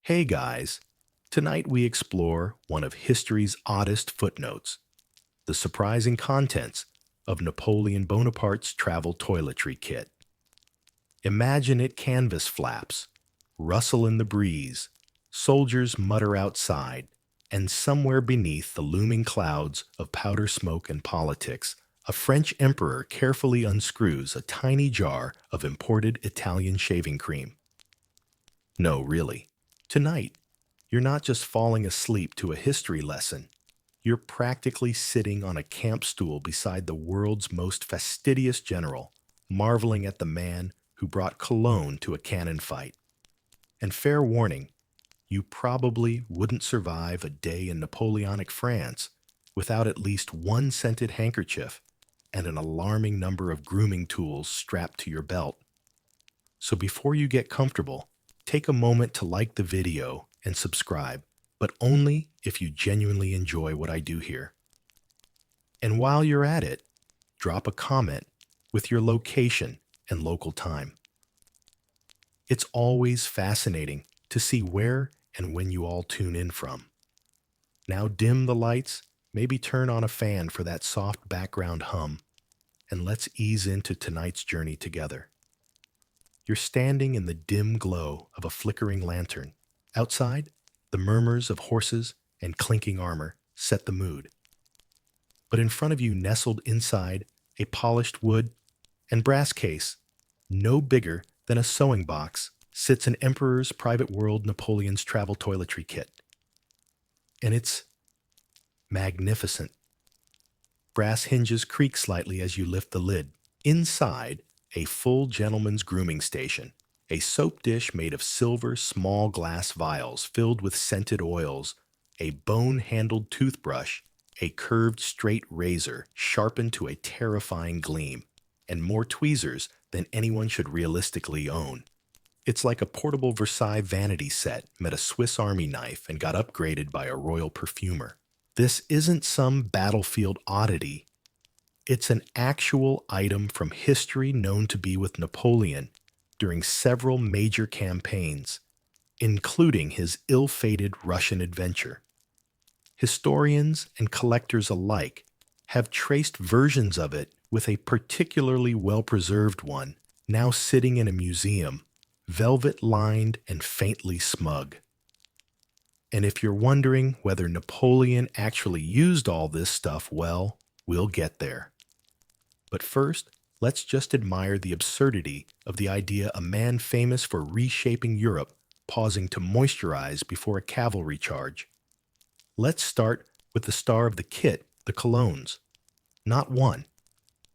Hey guys, tonight we explore one of history's oddest footnotes, the surprising contents of Napoleon Bonaparte's travel toiletry kit. Imagine it canvas flaps, rustle in the breeze, soldiers mutter outside, and somewhere beneath the looming clouds of powder smoke and politics, a French emperor carefully unscrews a tiny jar of imported Italian shaving cream. No, really. Tonight, you're not just falling asleep to a history lesson. You're practically sitting on a camp stool beside the world's most fastidious general, marveling at the man who brought cologne to a cannon fight. And fair warning, you probably wouldn't survive a day in Napoleonic France without at least one scented handkerchief and an alarming number of grooming tools strapped to your belt. So before you get comfortable, take a moment to like the video and subscribe, but only if you genuinely enjoy what I do here. And while you're at it, drop a comment with your location and local time. It's always fascinating to see where and when you all tune in from. Now dim the lights, maybe turn on a fan for that soft background hum, and let's ease into tonight's journey together. You're standing in the dim glow of a flickering lantern. Outside, the murmurs of horses and clinking armor set the mood. But in front of you, nestled inside a polished wood and brass case, no bigger than a sewing box, sits an emperor's private world Napoleon's travel toiletry kit. And it's magnificent. Brass hinges creak slightly as you lift the lid. Inside, a full gentleman's grooming station, a soap dish made of silver small glass vials filled with scented oils, a bone-handled toothbrush, a curved straight razor sharpened to a terrifying gleam, and more tweezers than anyone should realistically own. It's like a portable Versailles vanity set met a Swiss Army knife and got upgraded by a royal perfumer. This isn't some battlefield oddity. It's an actual item from history known to be with Napoleon during several major campaigns, including his ill-fated Russian adventure. Historians and collectors alike have traced versions of it, with a particularly well-preserved one now sitting in a museum, velvet-lined and faintly smug. And if you're wondering whether Napoleon actually used all this stuff, well, we'll get there. But first, let's just admire the absurdity of the idea a man famous for reshaping Europe pausing to moisturize before a cavalry charge. Let's start with the star of the kit, the colognes. Not one,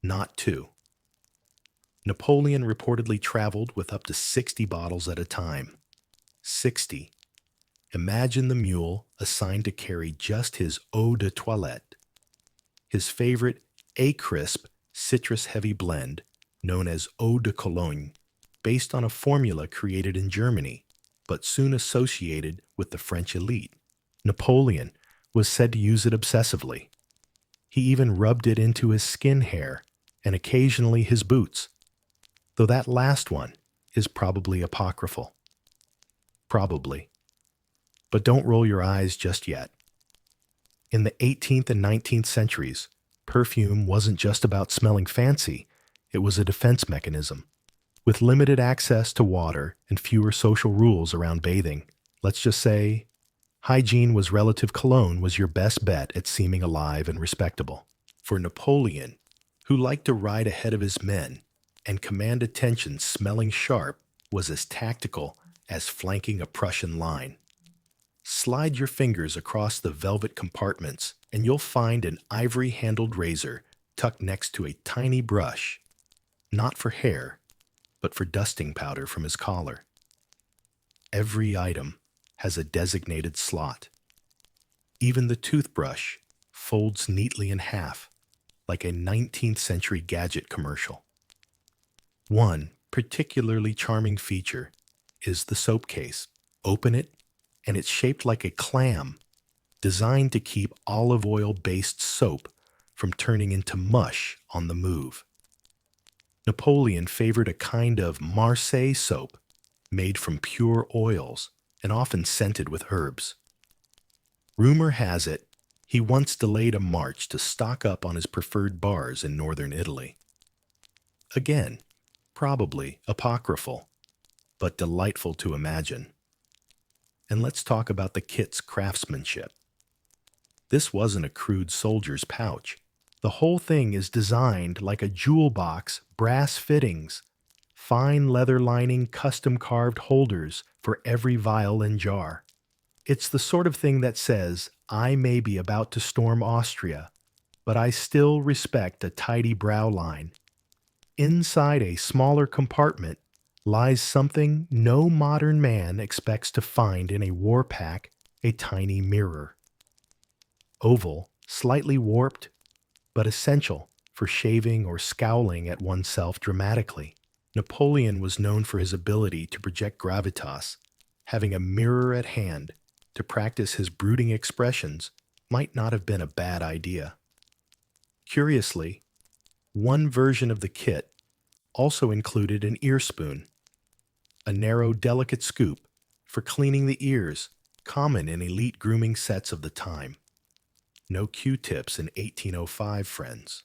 not two. Napoleon reportedly traveled with up to 60 bottles at a time. 60. Imagine the mule assigned to carry just his eau de toilette. His favorite A-crisp citrus-heavy blend, known as eau de Cologne, based on a formula created in Germany, but soon associated with the French elite. Napoleon was said to use it obsessively. He even rubbed it into his skin hair and occasionally his boots, though that last one is probably apocryphal. Probably. But don't roll your eyes just yet. In the 18th and 19th centuries, perfume wasn't just about smelling fancy, it was a defense mechanism. With limited access to water and fewer social rules around bathing, let's just say, hygiene was relative cologne was your best bet at seeming alive and respectable. For Napoleon, who liked to ride ahead of his men and command attention smelling sharp, was as tactical as flanking a Prussian line. Slide your fingers across the velvet compartments and you'll find an ivory-handled razor tucked next to a tiny brush, not for hair, but for dusting powder from his collar. Every item has a designated slot. Even the toothbrush folds neatly in half, like a 19th century gadget commercial. One particularly charming feature is the soap case. Open it, and it's shaped like a clam, designed to keep olive oil-based soap from turning into mush on the move. Napoleon favored a kind of Marseille soap made from pure oils and often scented with herbs. Rumor has it he once delayed a march to stock up on his preferred bars in northern Italy. Again, probably apocryphal, but delightful to imagine. And let's talk about the kit's craftsmanship. This wasn't a crude soldier's pouch. The whole thing is designed like a jewel box, brass fittings, fine leather lining, custom carved holders for every vial and jar. It's the sort of thing that says, I may be about to storm Austria, but I still respect a tidy brow line. Inside a smaller compartment lies something no modern man expects to find in a war pack, a tiny mirror. Oval, slightly warped, but essential for shaving or scowling at oneself dramatically. Napoleon was known for his ability to project gravitas. Having a mirror at hand to practice his brooding expressions might not have been a bad idea. Curiously, one version of the kit also included an ear spoon, a narrow, delicate scoop for cleaning the ears, common in elite grooming sets of the time. No Q-tips in 1805, friends.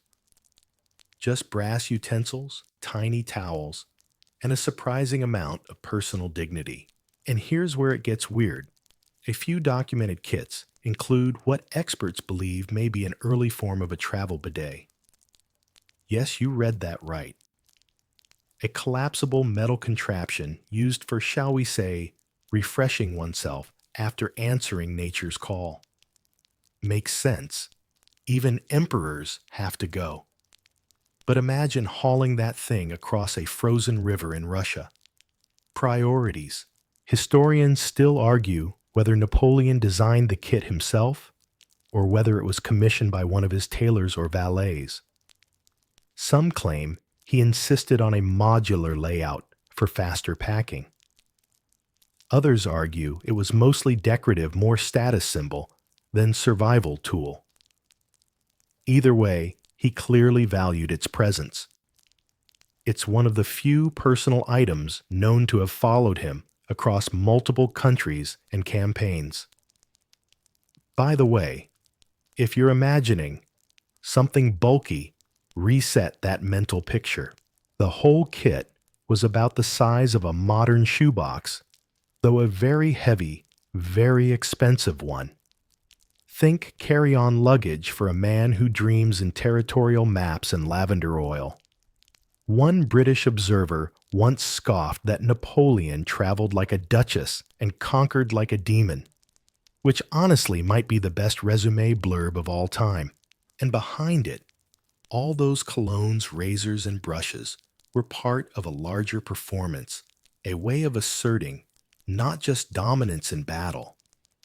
Just brass utensils, tiny towels, and a surprising amount of personal dignity. And here's where it gets weird. A few documented kits include what experts believe may be an early form of a travel bidet. Yes, you read that right. A collapsible metal contraption used for, shall we say, refreshing oneself after answering nature's call. Makes sense. Even emperors have to go. But imagine hauling that thing across a frozen river in Russia. Priorities. Historians still argue whether Napoleon designed the kit himself or whether it was commissioned by one of his tailors or valets. Some claim he insisted on a modular layout for faster packing. Others argue it was mostly decorative, more status symbol than survival tool. Either way, he clearly valued its presence. It's one of the few personal items known to have followed him across multiple countries and campaigns. By the way, if you're imagining something bulky, reset that mental picture. The whole kit was about the size of a modern shoebox, though a very heavy, very expensive one. Think carry-on luggage for a man who dreams in territorial maps and lavender oil. One British observer once scoffed that Napoleon traveled like a duchess and conquered like a demon, which honestly might be the best resume blurb of all time. And behind it, all those colognes, razors, and brushes were part of a larger performance, a way of asserting not just dominance in battle,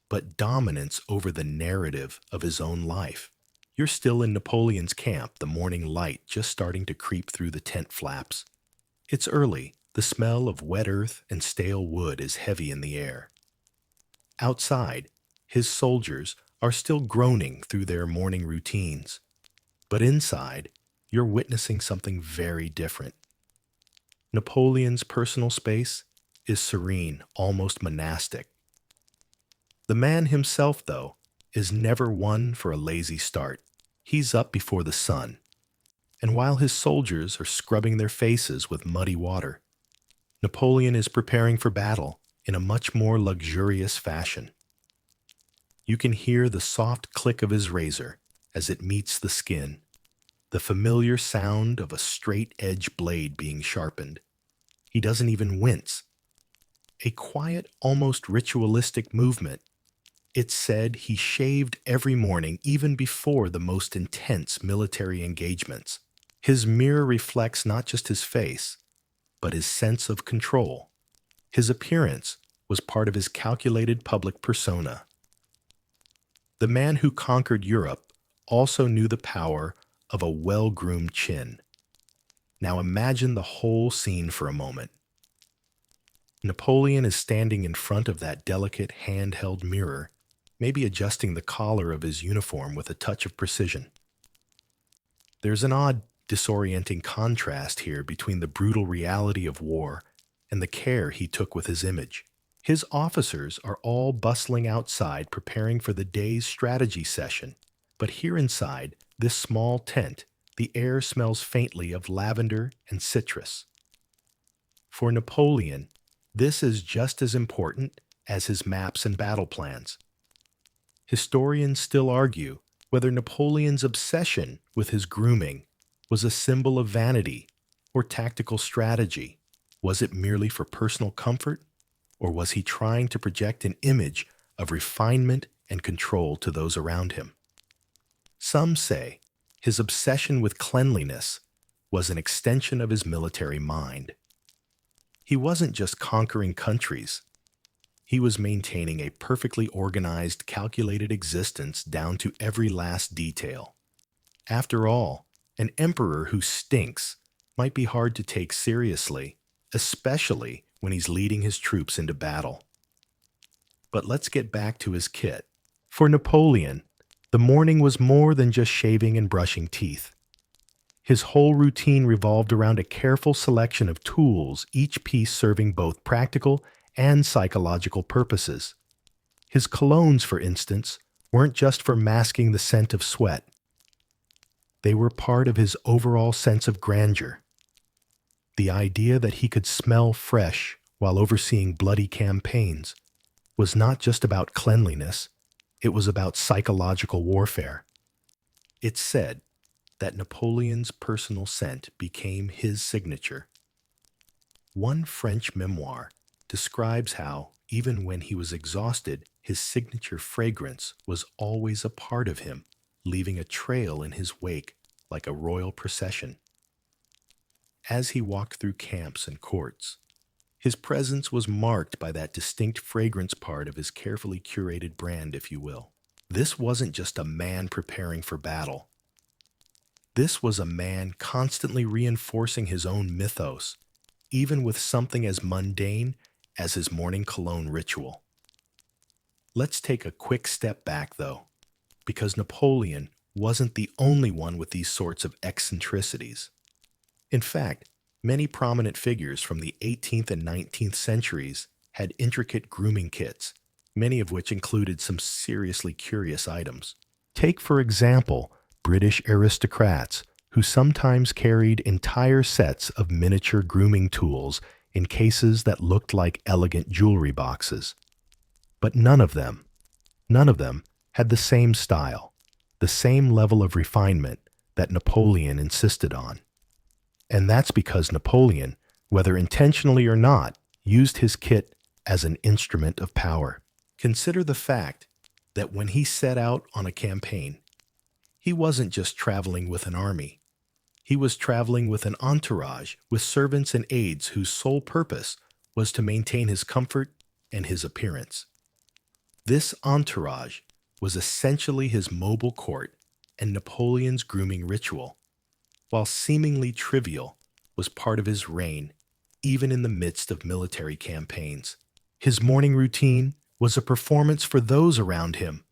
but dominance over the narrative of his own life. You're still in Napoleon's camp, the morning light just starting to creep through the tent flaps. It's early. The smell of wet earth and stale wood is heavy in the air. Outside, his soldiers are still groaning through their morning routines. But inside, you're witnessing something very different. Napoleon's personal space is serene, almost monastic. The man himself, though, is never one for a lazy start. He's up before the sun. And while his soldiers are scrubbing their faces with muddy water, Napoleon is preparing for battle in a much more luxurious fashion. You can hear the soft click of his razor as it meets the skin, the familiar sound of a straight-edge blade being sharpened. He doesn't even wince. A quiet, almost ritualistic movement. It's said he shaved every morning, even before the most intense military engagements. His mirror reflects not just his face, but his sense of control. His appearance was part of his calculated public persona. The man who conquered Europe also knew the power of a well-groomed chin. Now imagine the whole scene for a moment. Napoleon is standing in front of that delicate handheld mirror, maybe adjusting the collar of his uniform with a touch of precision. There's an odd, disorienting contrast here between the brutal reality of war and the care he took with his image. His officers are all bustling outside preparing for the day's strategy session. But here inside this small tent, the air smells faintly of lavender and citrus. For Napoleon, this is just as important as his maps and battle plans. Historians still argue whether Napoleon's obsession with his grooming was a symbol of vanity or tactical strategy. Was it merely for personal comfort, or was he trying to project an image of refinement and control to those around him? Some say his obsession with cleanliness was an extension of his military mind. He wasn't just conquering countries, he was maintaining a perfectly organized, calculated existence down to every last detail. After all, an emperor who stinks might be hard to take seriously, especially when he's leading his troops into battle. But let's get back to his kit. For Napoleon, the morning was more than just shaving and brushing teeth. His whole routine revolved around a careful selection of tools, each piece serving both practical and psychological purposes. His colognes, for instance, weren't just for masking the scent of sweat. They were part of his overall sense of grandeur. The idea that he could smell fresh while overseeing bloody campaigns was not just about cleanliness, it was about psychological warfare. It's said that Napoleon's personal scent became his signature. One French memoir describes how, even when he was exhausted, his signature fragrance was always a part of him, leaving a trail in his wake like a royal procession. As he walked through camps and courts, his presence was marked by that distinct fragrance, part of his carefully curated brand, if you will. This wasn't just a man preparing for battle. This was a man constantly reinforcing his own mythos, even with something as mundane as his morning cologne ritual. Let's take a quick step back, though, because Napoleon wasn't the only one with these sorts of eccentricities. In fact, many prominent figures from the 18th and 19th centuries had intricate grooming kits, many of which included some seriously curious items. Take, for example, British aristocrats, who sometimes carried entire sets of miniature grooming tools in cases that looked like elegant jewelry boxes. But none of them had the same style, the same level of refinement that Napoleon insisted on. And that's because Napoleon, whether intentionally or not, used his kit as an instrument of power. Consider the fact that when he set out on a campaign, he wasn't just traveling with an army. He was traveling with an entourage, with servants and aides whose sole purpose was to maintain his comfort and his appearance. This entourage was essentially his mobile court, and Napoleon's grooming ritual, while seemingly trivial, was part of his reign, even in the midst of military campaigns. His morning routine was a performance for those around him,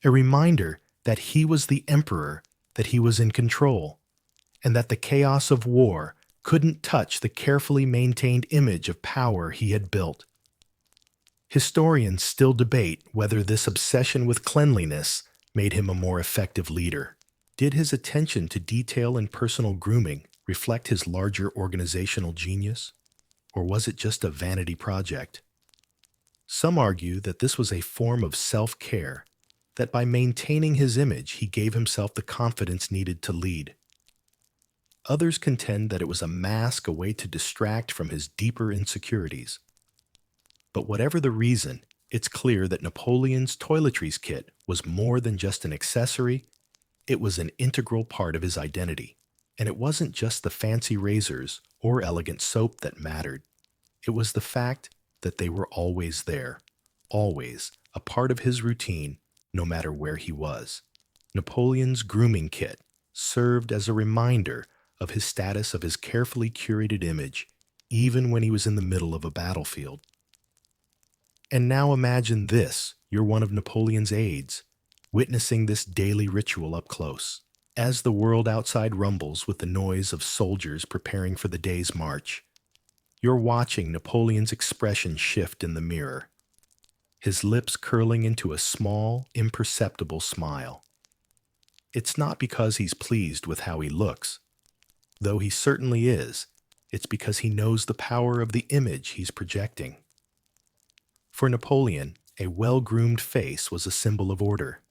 a reminder that he was the emperor, that he was in control, and that the chaos of war couldn't touch the carefully maintained image of power he had built. Historians still debate whether this obsession with cleanliness made him a more effective leader. Did his attention to detail and personal grooming reflect his larger organizational genius, or was it just a vanity project? Some argue that this was a form of self-care, that by maintaining his image he gave himself the confidence needed to lead. Others contend that it was a mask, a way to distract from his deeper insecurities. But whatever the reason, it's clear that Napoleon's toiletries kit was more than just an accessory, it was an integral part of his identity. And it wasn't just the fancy razors or elegant soap that mattered. It was the fact that they were always there, always a part of his routine, no matter where he was. Napoleon's grooming kit served as a reminder of his status, of his carefully curated image, even when he was in the middle of a battlefield. And now imagine this: you're one of Napoleon's aides, witnessing this daily ritual up close. As the world outside rumbles with the noise of soldiers preparing for the day's march, you're watching Napoleon's expression shift in the mirror. his lips curling into a small, imperceptible smile. It's not because he's pleased with how he looks, though he certainly is. It's because he knows the power of the image he's projecting. For Napoleon, a well-groomed face was a symbol of order.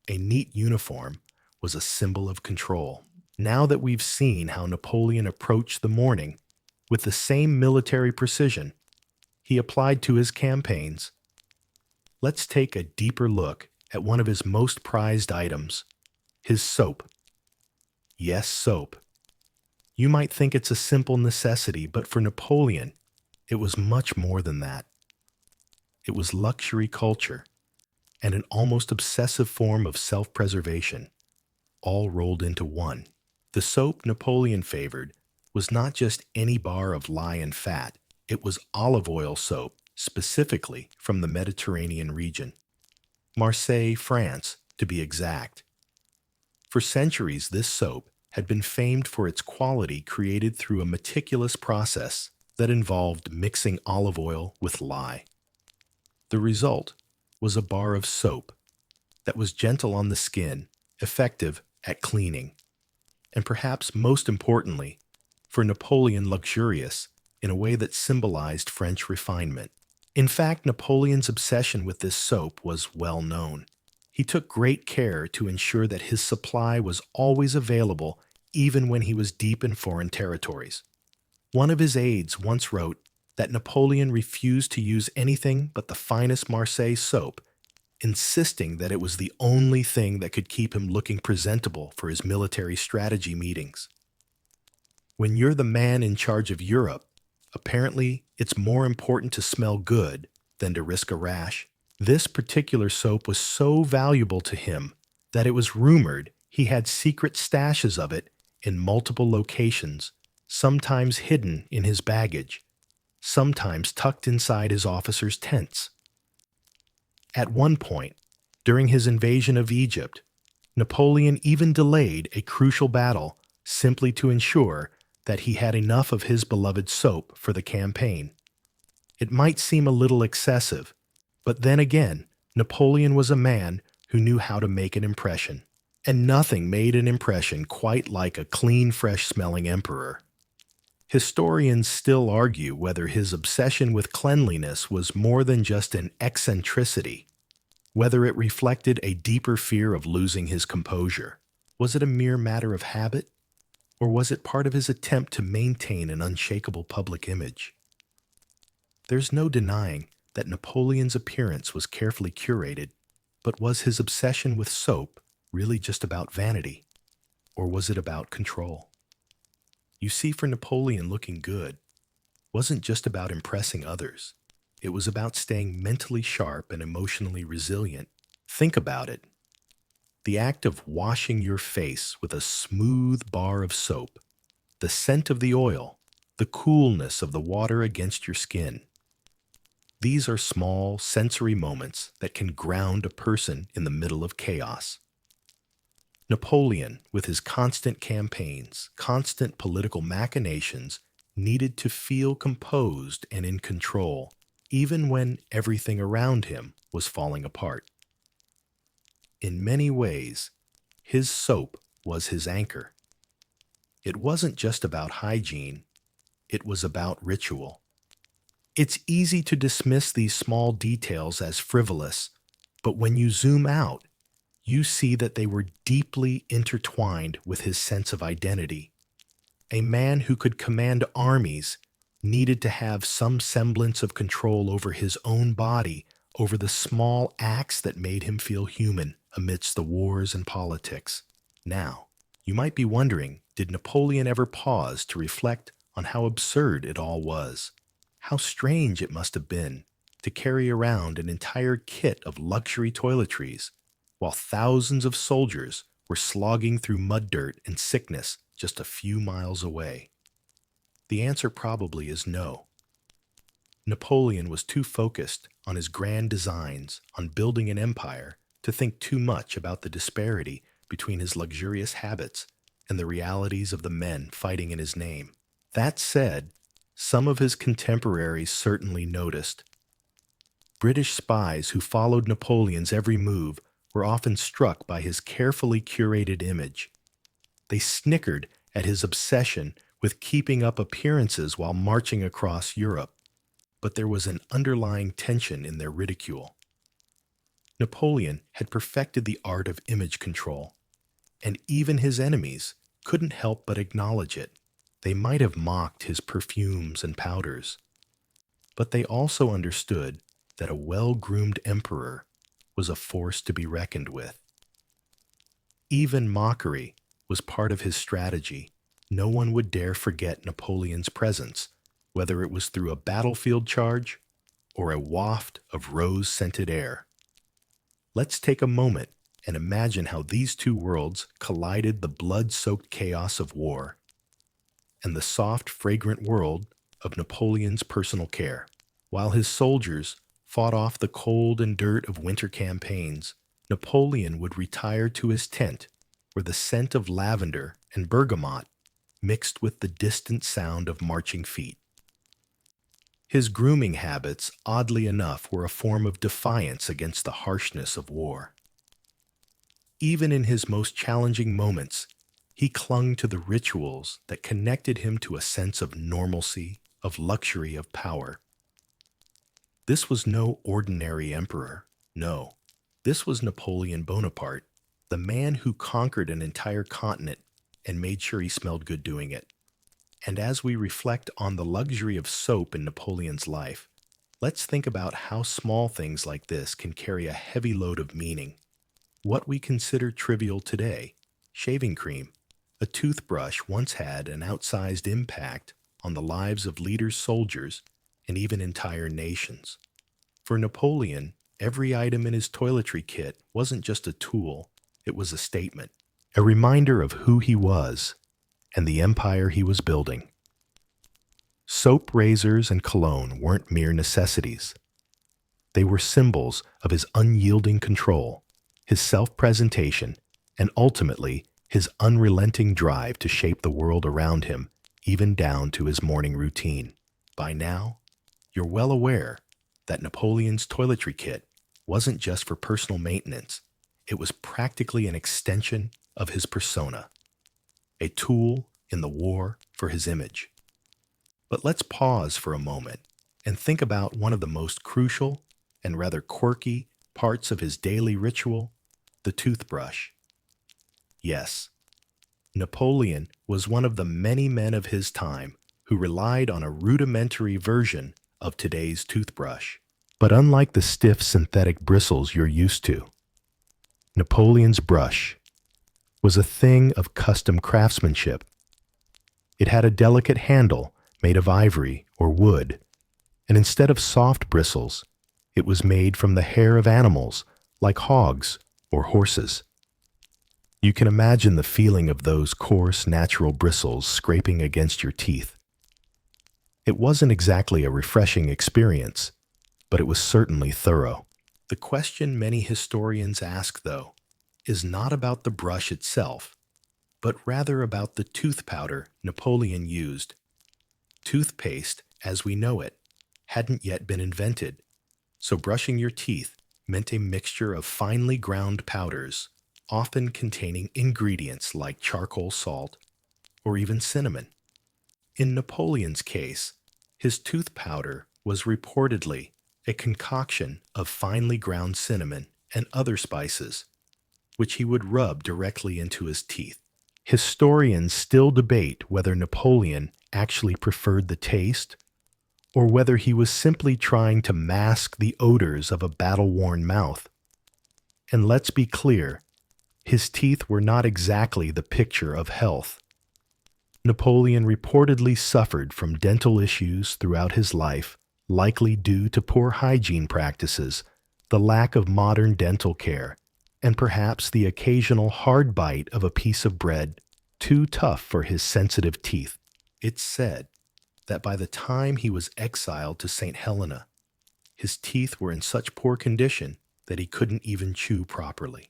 A neat uniform was a symbol of control. Now that we've seen how Napoleon approached the morning with the same military precision he applied to his campaigns, let's take a deeper look at one of his most prized items, his soap. Yes, soap. You might think it's a simple necessity, but for Napoleon, it was much more than that. It was luxury culture and an almost obsessive form of self-preservation, all rolled into one. The soap Napoleon favored was not just any bar of lye and fat, it was olive oil soap, specifically from the Mediterranean region. Marseille, France, to be exact. For centuries, this soap had been famed for its quality created through a meticulous process that involved mixing olive oil with lye. The result was a bar of soap that was gentle on the skin, effective at cleaning, and perhaps most importantly, for Napoleon, luxurious in a way that symbolized French refinement. In fact, Napoleon's obsession with this soap was well known. He took great care to ensure that his supply was always available even when he was deep in foreign territories. One of his aides once wrote that Napoleon refused to use anything but the finest Marseille soap, insisting that it was the only thing that could keep him looking presentable for his military strategy meetings. When you're the man in charge of Europe, apparently it's more important to smell good than to risk a rash. This particular soap was so valuable to him that it was rumored he had secret stashes of it in multiple locations, sometimes hidden in his baggage, sometimes tucked inside his officers' tents. At one point, during his invasion of Egypt, Napoleon even delayed a crucial battle simply to ensure that he had enough of his beloved soap for the campaign. It might seem a little excessive, but then again, Napoleon was a man who knew how to make an impression. And nothing made an impression quite like a clean, fresh-smelling emperor. Historians still argue whether his obsession with cleanliness was more than just an eccentricity, whether it reflected a deeper fear of losing his composure. Was it a mere matter of habit, or was it part of his attempt to maintain an unshakable public image? There's no denying that Napoleon's appearance was carefully curated, but was his obsession with soap really just about vanity, or was it about control? You see, for Napoleon, looking good wasn't just about impressing others. It was about staying mentally sharp and emotionally resilient. Think about it. The act of washing your face with a smooth bar of soap, the scent of the oil, the coolness of the water against your skin. These are small, sensory moments that can ground a person in the middle of chaos. Napoleon, with his constant campaigns, constant political machinations, needed to feel composed and in control, even when everything around him was falling apart. In many ways, his soap was his anchor. It wasn't just about hygiene, it was about ritual. It's easy to dismiss these small details as frivolous, but when you zoom out, you see that they were deeply intertwined with his sense of identity. A man who could command armies needed to have some semblance of control over his own body, over the small acts that made him feel human amidst the wars and politics. Now, you might be wondering, did Napoleon ever pause to reflect on how absurd it all was? How strange it must have been to carry around an entire kit of luxury toiletries while thousands of soldiers were slogging through mud dirt and sickness just a few miles away. The answer probably is no. Napoleon was too focused on his grand designs, on building an empire, to think too much about the disparity between his luxurious habits and the realities of the men fighting in his name. That said, some of his contemporaries certainly noticed. British spies who followed Napoleon's every move were often struck by his carefully curated image. They snickered at his obsession with keeping up appearances while marching across Europe, but there was an underlying tension in their ridicule. Napoleon had perfected the art of image control, and even his enemies couldn't help but acknowledge it. They might have mocked his perfumes and powders, but they also understood that a well-groomed emperor was a force to be reckoned with. Even mockery was part of his strategy. No one would dare forget Napoleon's presence, whether it was through a battlefield charge or a waft of rose-scented air. Let's take a moment and imagine how these two worlds collided: the blood-soaked chaos of war and the soft, fragrant world of Napoleon's personal care. While his soldiers fought off the cold and dirt of winter campaigns, Napoleon would retire to his tent, where the scent of lavender and bergamot mixed with the distant sound of marching feet. His grooming habits, oddly enough, were a form of defiance against the harshness of war. Even in his most challenging moments, he clung to the rituals that connected him to a sense of normalcy, of luxury, of power. This was no ordinary emperor. No, this was Napoleon Bonaparte, the man who conquered an entire continent and made sure he smelled good doing it. And as we reflect on the luxury of soap in Napoleon's life, let's think about how small things like this can carry a heavy load of meaning. What we consider trivial today, shaving cream, a toothbrush, once had an outsized impact on the lives of leaders, soldiers, and even entire nations. For Napoleon, every item in his toiletry kit wasn't just a tool, it was a statement, a reminder of who he was and the empire he was building. Soap, razors, and cologne weren't mere necessities. They were symbols of his unyielding control, his self-presentation, and ultimately his unrelenting drive to shape the world around him, even down to his morning routine. By now, you're well aware that Napoleon's toiletry kit wasn't just for personal maintenance. It was practically an extension of his persona, a tool in the war for his image. But let's pause for a moment and think about one of the most crucial and rather quirky parts of his daily ritual: the toothbrush. Yes, Napoleon was one of the many men of his time who relied on a rudimentary version of today's toothbrush. But unlike the stiff synthetic bristles you're used to, Napoleon's brush was a thing of custom craftsmanship. It had a delicate handle made of ivory or wood, and instead of soft bristles, it was made from the hair of animals like hogs or horses. You can imagine the feeling of those coarse, natural bristles scraping against your teeth. It wasn't exactly a refreshing experience, but it was certainly thorough. The question many historians ask, though, is not about the brush itself, but rather about the tooth powder Napoleon used. Toothpaste, as we know it, hadn't yet been invented, so brushing your teeth meant a mixture of finely ground powders, often containing ingredients like charcoal, salt, or even cinnamon. In Napoleon's case, his tooth powder was reportedly a concoction of finely ground cinnamon and other spices, which he would rub directly into his teeth. Historians still debate whether Napoleon actually preferred the taste or whether he was simply trying to mask the odors of a battle-worn mouth. And let's be clear, his teeth were not exactly the picture of health. Napoleon reportedly suffered from dental issues throughout his life, likely due to poor hygiene practices, the lack of modern dental care, and perhaps the occasional hard bite of a piece of bread too tough for his sensitive teeth. It's said that by the time he was exiled to St. Helena, his teeth were in such poor condition that he couldn't even chew properly.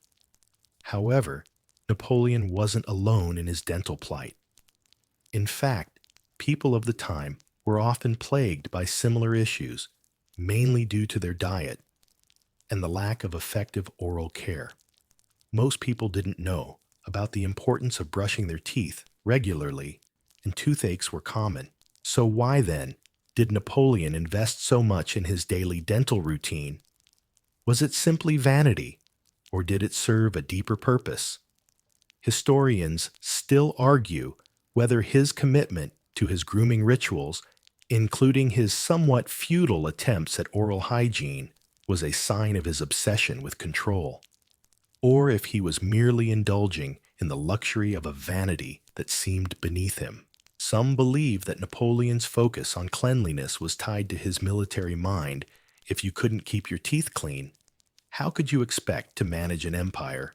However, Napoleon wasn't alone in his dental plight. In fact, people of the time were often plagued by similar issues, mainly due to their diet and the lack of effective oral care. Most people didn't know about the importance of brushing their teeth regularly, and toothaches were common. So why then did Napoleon invest so much in his daily dental routine? Was it simply vanity, or did it serve a deeper purpose? Historians still argue whether his commitment to his grooming rituals, including his somewhat futile attempts at oral hygiene, was a sign of his obsession with control, or if he was merely indulging in the luxury of a vanity that seemed beneath him. Some believe that Napoleon's focus on cleanliness was tied to his military mind. If you couldn't keep your teeth clean, how could you expect to manage an empire?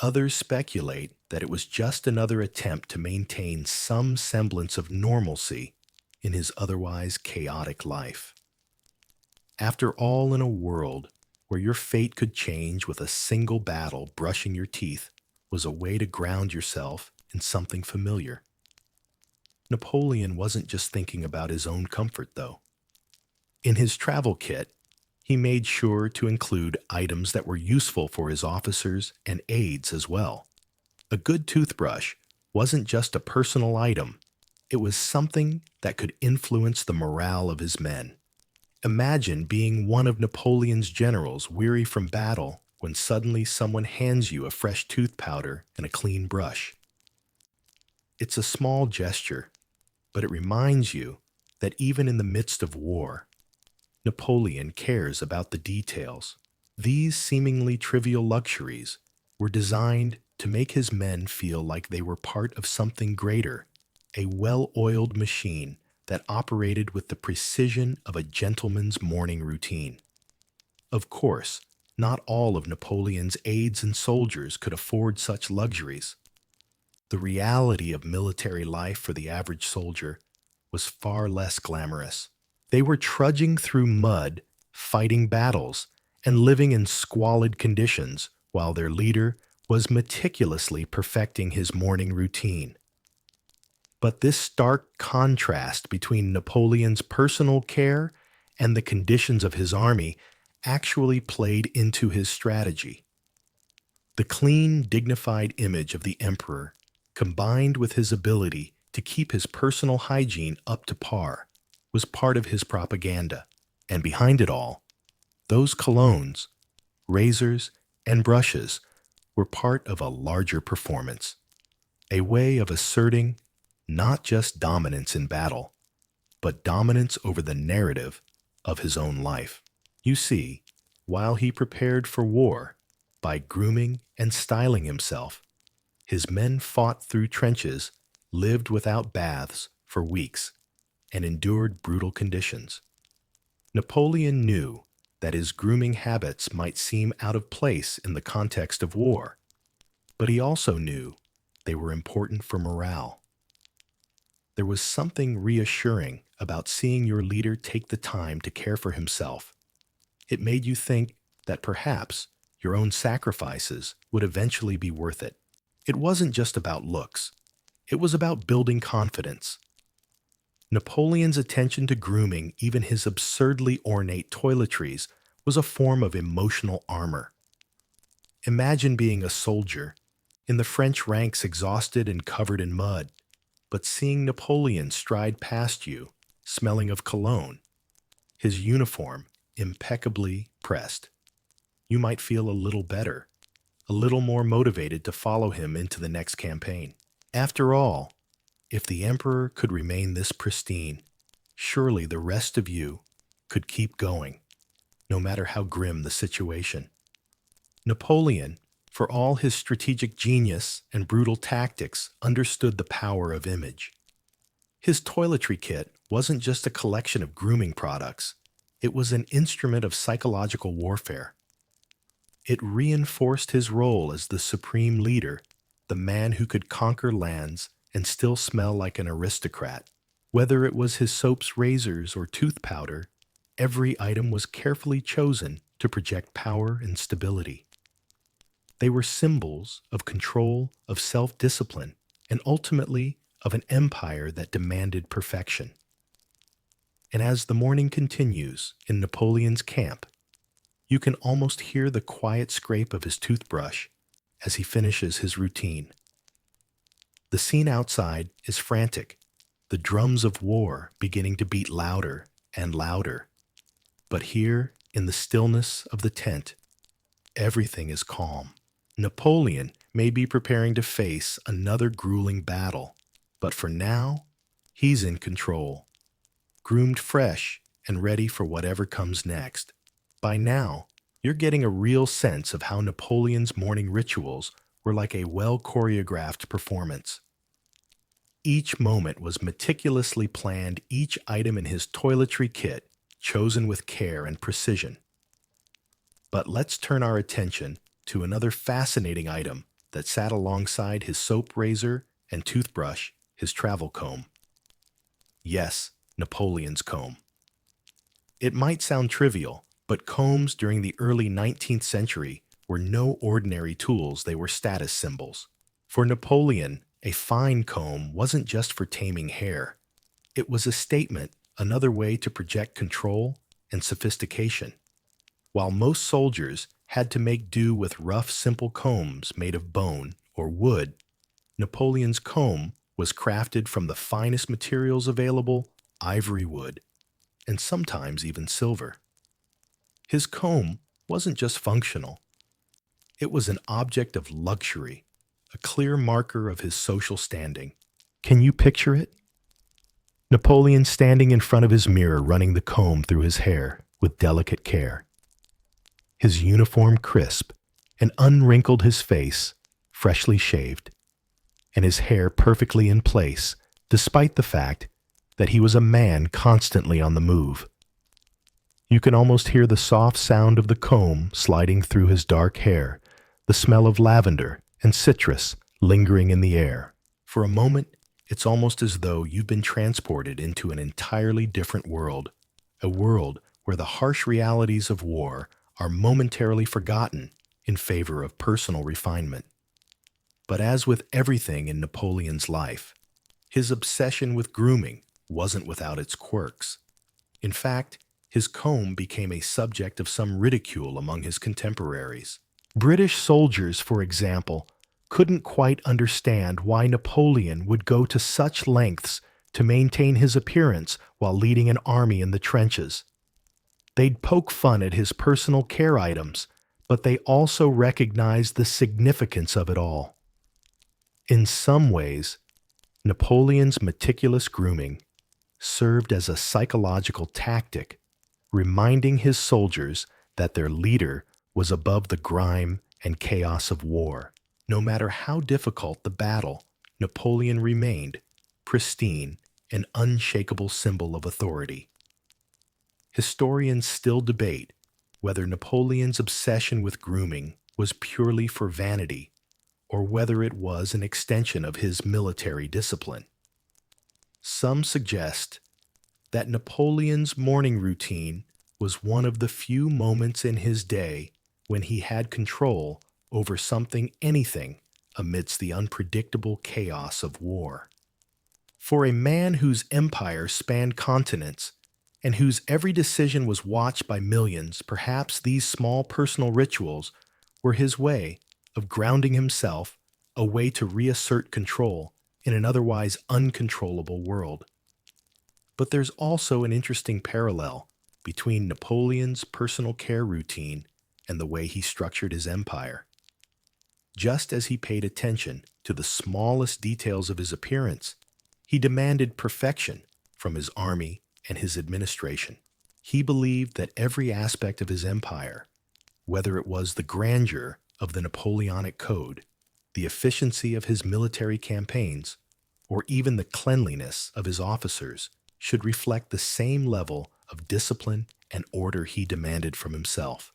Others speculate that it was just another attempt to maintain some semblance of normalcy in his otherwise chaotic life. After all, in a world where your fate could change with a single battle, brushing your teeth was a way to ground yourself in something familiar. Napoleon wasn't just thinking about his own comfort, though. In his travel kit, he made sure to include items that were useful for his officers and aides as well. A good toothbrush wasn't just a personal item, it was something that could influence the morale of his men. Imagine being one of Napoleon's generals weary from battle when suddenly someone hands you a fresh tooth powder and a clean brush. It's a small gesture, but it reminds you that even in the midst of war, Napoleon cares about the details. These seemingly trivial luxuries were designed to make his men feel like they were part of something greater, a well-oiled machine that operated with the precision of a gentleman's morning routine. Of course, not all of Napoleon's aides and soldiers could afford such luxuries. The reality of military life for the average soldier was far less glamorous. They were trudging through mud, fighting battles, and living in squalid conditions while their leader was meticulously perfecting his morning routine. But this stark contrast between Napoleon's personal care and the conditions of his army actually played into his strategy. The clean, dignified image of the emperor, combined with his ability to keep his personal hygiene up to par, was part of his propaganda. And behind it all, those colognes, razors, and brushes were part of a larger performance, a way of asserting not just dominance in battle, but dominance over the narrative of his own life. You see, while he prepared for war by grooming and styling himself, his men fought through trenches, lived without baths for weeks, and endured brutal conditions. Napoleon knew that his grooming habits might seem out of place in the context of war, but he also knew they were important for morale. There was something reassuring about seeing your leader take the time to care for himself. It made you think that perhaps your own sacrifices would eventually be worth it. It wasn't just about looks. It was about building confidence. Napoleon's attention to grooming, even his absurdly ornate toiletries, was a form of emotional armor. Imagine being a soldier, in the French ranks exhausted and covered in mud, but seeing Napoleon stride past you, smelling of cologne, his uniform impeccably pressed. You might feel a little better, a little more motivated to follow him into the next campaign. After all, if the emperor could remain this pristine, surely the rest of you could keep going, no matter how grim the situation. Napoleon, for all his strategic genius and brutal tactics, understood the power of image. His toiletry kit wasn't just a collection of grooming products, it was an instrument of psychological warfare. It reinforced his role as the supreme leader, the man who could conquer lands and still smell like an aristocrat. Whether it was his soaps, razors, or tooth powder, every item was carefully chosen to project power and stability. They were symbols of control, of self-discipline, and ultimately of an empire that demanded perfection. And as the morning continues in Napoleon's camp, you can almost hear the quiet scrape of his toothbrush as he finishes his routine. The scene outside is frantic, the drums of war beginning to beat louder and louder. But here, in the stillness of the tent, everything is calm. Napoleon may be preparing to face another grueling battle, but for now, he's in control, groomed fresh and ready for whatever comes next. By now, you're getting a real sense of how Napoleon's morning rituals were like a well-choreographed performance. Each moment was meticulously planned, each item in his toiletry kit chosen with care and precision. But let's turn our attention to another fascinating item that sat alongside his soap razor and toothbrush, his travel comb. Yes, Napoleon's comb. It might sound trivial, but combs during the early 19th century were no ordinary tools, they were status symbols. For Napoleon, a fine comb wasn't just for taming hair. It was a statement, another way to project control and sophistication. While most soldiers had to make do with rough, simple combs made of bone or wood, Napoleon's comb was crafted from the finest materials available, ivory wood, and sometimes even silver. His comb wasn't just functional. It was an object of luxury, a clear marker of his social standing. Can you picture it? Napoleon standing in front of his mirror running the comb through his hair with delicate care. His uniform crisp and unwrinkled, his face freshly shaved, and his hair perfectly in place, despite the fact that he was a man constantly on the move. You can almost hear the soft sound of the comb sliding through his dark hair, the smell of lavender and citrus lingering in the air. For a moment, it's almost as though you've been transported into an entirely different world, a world where the harsh realities of war are momentarily forgotten in favor of personal refinement. But as with everything in Napoleon's life, his obsession with grooming wasn't without its quirks. In fact, his comb became a subject of some ridicule among his contemporaries. British soldiers, for example, couldn't quite understand why Napoleon would go to such lengths to maintain his appearance while leading an army in the trenches. They'd poke fun at his personal care items, but they also recognized the significance of it all. In some ways, Napoleon's meticulous grooming served as a psychological tactic, reminding his soldiers that their leader was above the grime and chaos of war. No matter how difficult the battle, Napoleon remained pristine, an unshakable symbol of authority. Historians still debate whether Napoleon's obsession with grooming was purely for vanity or whether it was an extension of his military discipline. Some suggest that Napoleon's morning routine was one of the few moments in his day when he had control over anything amidst the unpredictable chaos of war. For a man whose empire spanned continents and whose every decision was watched by millions, perhaps these small personal rituals were his way of grounding himself, a way to reassert control in an otherwise uncontrollable world. But there's also an interesting parallel between Napoleon's personal care routine and the way he structured his empire. Just as he paid attention to the smallest details of his appearance, he demanded perfection from his army and his administration. He believed that every aspect of his empire, whether it was the grandeur of the Napoleonic Code, the efficiency of his military campaigns, or even the cleanliness of his officers, should reflect the same level of discipline and order he demanded from himself.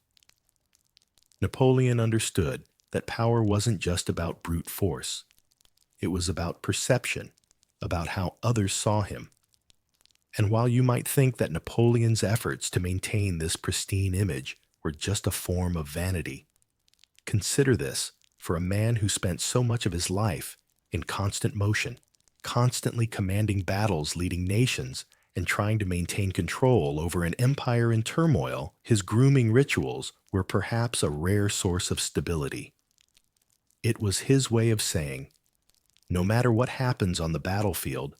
Napoleon understood that power wasn't just about brute force. It was about perception, about how others saw him. And while you might think that Napoleon's efforts to maintain this pristine image were just a form of vanity, consider this for a man who spent so much of his life in constant motion, constantly commanding battles, leading nations, and trying to maintain control over an empire in turmoil, his grooming rituals were perhaps a rare source of stability. It was his way of saying, no matter what happens on the battlefield,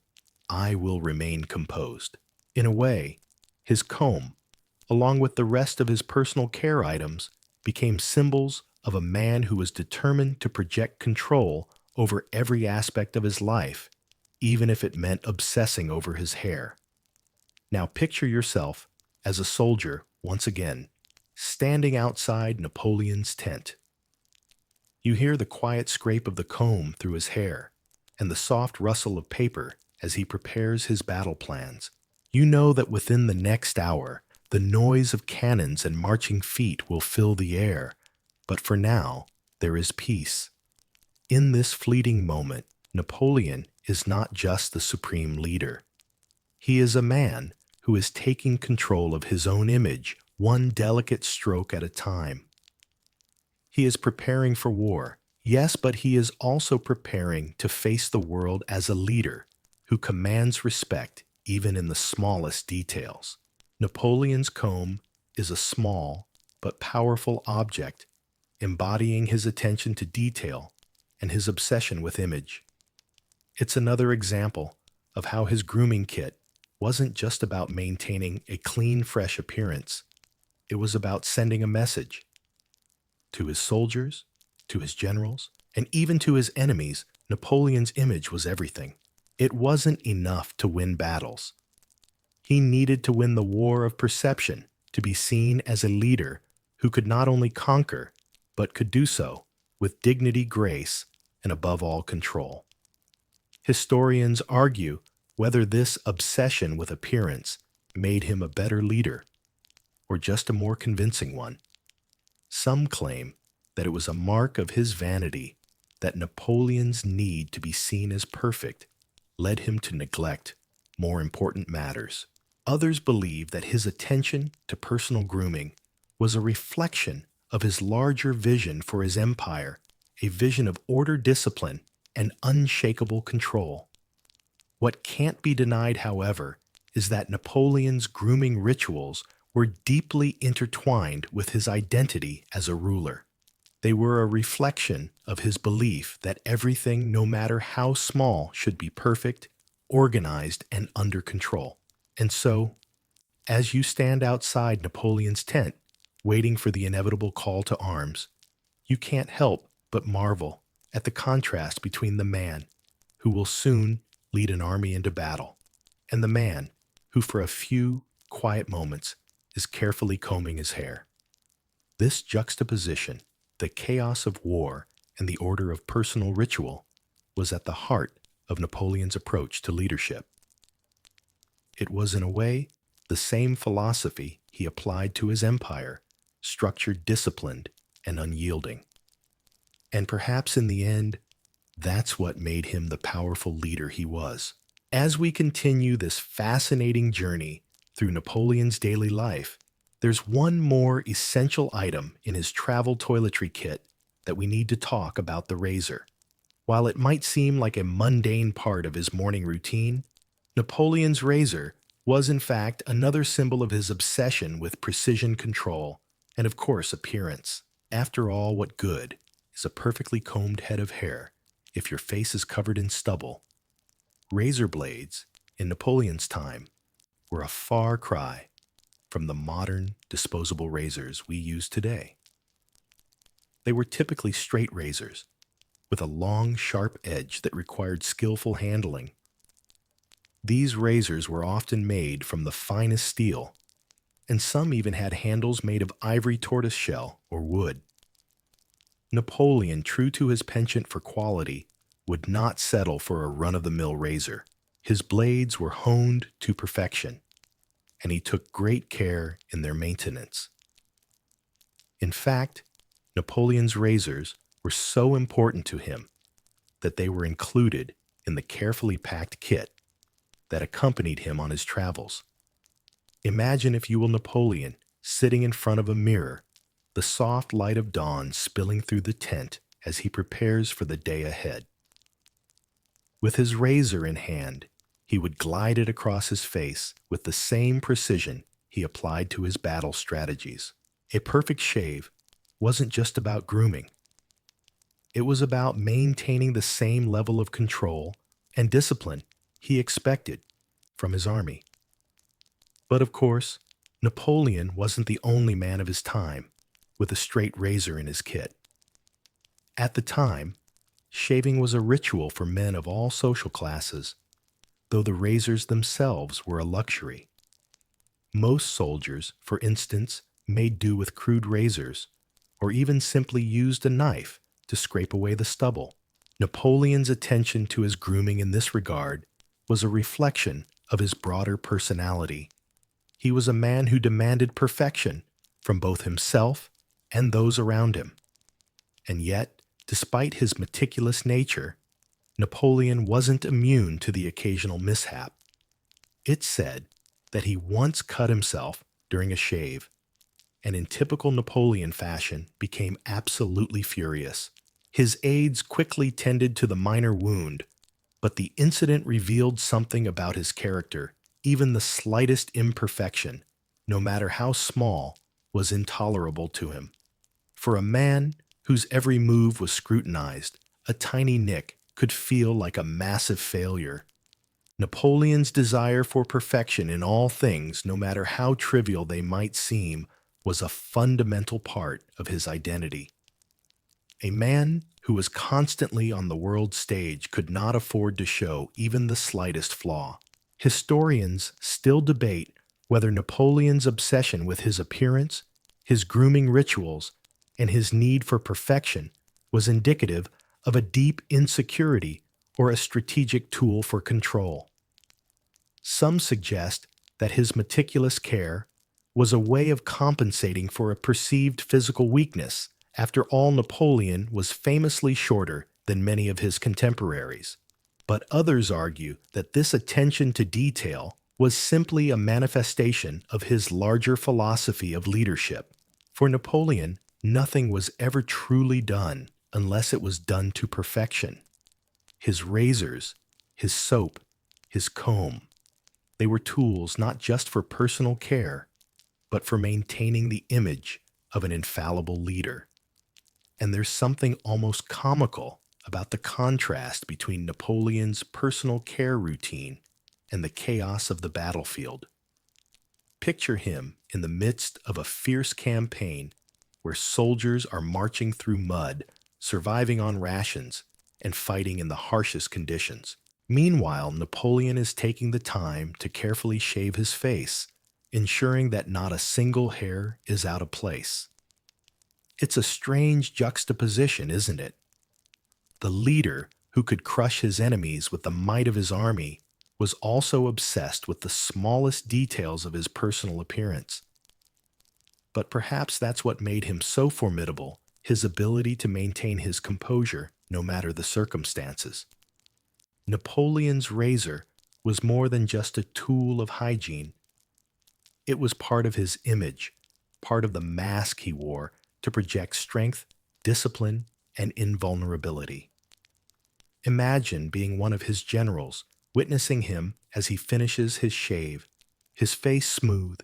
I will remain composed. In a way, his comb, along with the rest of his personal care items, became symbols of a man who was determined to project control over every aspect of his life, even if it meant obsessing over his hair. Now picture yourself as a soldier once again, standing outside Napoleon's tent. You hear the quiet scrape of the comb through his hair and the soft rustle of paper as he prepares his battle plans. You know that within the next hour, the noise of cannons and marching feet will fill the air, but for now, there is peace. In this fleeting moment, Napoleon is not just the supreme leader. He is a man who is taking control of his own image, one delicate stroke at a time. He is preparing for war, yes, but he is also preparing to face the world as a leader who commands respect even in the smallest details. Napoleon's comb is a small but powerful object embodying his attention to detail and his obsession with image. It's another example of how his grooming kit wasn't just about maintaining a clean, fresh appearance. It was about sending a message to his soldiers, to his generals, and even to his enemies. Napoleon's image was everything. It wasn't enough to win battles. He needed to win the war of perception, to be seen as a leader who could not only conquer, but could do so with dignity, grace, and above all, control. Historians argue whether this obsession with appearance made him a better leader or just a more convincing one. Some claim that it was a mark of his vanity that Napoleon's need to be seen as perfect led him to neglect more important matters. Others believe that his attention to personal grooming was a reflection of his larger vision for his empire, a vision of order, discipline, and unshakable control. What can't be denied, however, is that Napoleon's grooming rituals were deeply intertwined with his identity as a ruler. They were a reflection of his belief that everything, no matter how small, should be perfect, organized, and under control. And so, as you stand outside Napoleon's tent, waiting for the inevitable call to arms, you can't help but marvel at the contrast between the man who will soon lead an army into battle and the man who, for a few quiet moments, is carefully combing his hair. This juxtaposition, the chaos of war and the order of personal ritual, was at the heart of Napoleon's approach to leadership. It was, in a way, the same philosophy he applied to his empire, structured, disciplined, and unyielding. And perhaps in the end, that's what made him the powerful leader he was. As we continue this fascinating journey through Napoleon's daily life, there's one more essential item in his travel toiletry kit that we need to talk about: the razor. While it might seem like a mundane part of his morning routine, Napoleon's razor was in fact another symbol of his obsession with precision, control, and of course appearance. After all, what good is a perfectly combed head of hair if your face is covered in stubble? Razor blades, in Napoleon's time, were a far cry from the modern disposable razors we use today. They were typically straight razors, with a long, sharp edge that required skillful handling. These razors were often made from the finest steel, and some even had handles made of ivory, tortoiseshell, or wood. Napoleon, true to his penchant for quality, would not settle for a run-of-the-mill razor. His blades were honed to perfection, and he took great care in their maintenance. In fact, Napoleon's razors were so important to him that they were included in the carefully packed kit that accompanied him on his travels. Imagine, if you will, Napoleon sitting in front of a mirror, the soft light of dawn spilling through the tent as he prepares for the day ahead. With his razor in hand, He would glide it across his face with the same precision he applied to his battle strategies. A perfect shave wasn't just about grooming. It was about maintaining the same level of control and discipline he expected from his army. But of course, Napoleon wasn't the only man of his time with a straight razor in his kit. At the time, shaving was a ritual for men of all social classes, though the razors themselves were a luxury. Most soldiers, for instance, made do with crude razors, or even simply used a knife to scrape away the stubble. Napoleon's attention to his grooming in this regard was a reflection of his broader personality. He was a man who demanded perfection from both himself and those around him. And yet, despite his meticulous nature, Napoleon wasn't immune to the occasional mishap. It's said that he once cut himself during a shave, and in typical Napoleon fashion became absolutely furious. His aides quickly tended to the minor wound, but the incident revealed something about his character. Even the slightest imperfection, no matter how small, was intolerable to him. For a man whose every move was scrutinized, a tiny nick could feel like a massive failure. Napoleon's desire for perfection in all things, no matter how trivial they might seem, was a fundamental part of his identity. A man who was constantly on the world stage could not afford to show even the slightest flaw. Historians still debate whether Napoleon's obsession with his appearance, his grooming rituals, and his need for perfection was indicative of a deep insecurity or a strategic tool for control. Some suggest that his meticulous care was a way of compensating for a perceived physical weakness. After all, Napoleon was famously shorter than many of his contemporaries. But others argue that this attention to detail was simply a manifestation of his larger philosophy of leadership. For Napoleon, nothing was ever truly done unless it was done to perfection. His razors, his soap, his comb, they were tools not just for personal care, but for maintaining the image of an infallible leader. And there's something almost comical about the contrast between Napoleon's personal care routine and the chaos of the battlefield. Picture him in the midst of a fierce campaign where soldiers are marching through mud, surviving on rations, and fighting in the harshest conditions. Meanwhile, Napoleon is taking the time to carefully shave his face, ensuring that not a single hair is out of place. It's a strange juxtaposition, isn't it? The leader who could crush his enemies with the might of his army was also obsessed with the smallest details of his personal appearance. But perhaps that's what made him so formidable, his ability to maintain his composure no matter the circumstances. Napoleon's razor was more than just a tool of hygiene. It was part of his image, part of the mask he wore to project strength, discipline, and invulnerability. Imagine being one of his generals, witnessing him as he finishes his shave, his face smooth,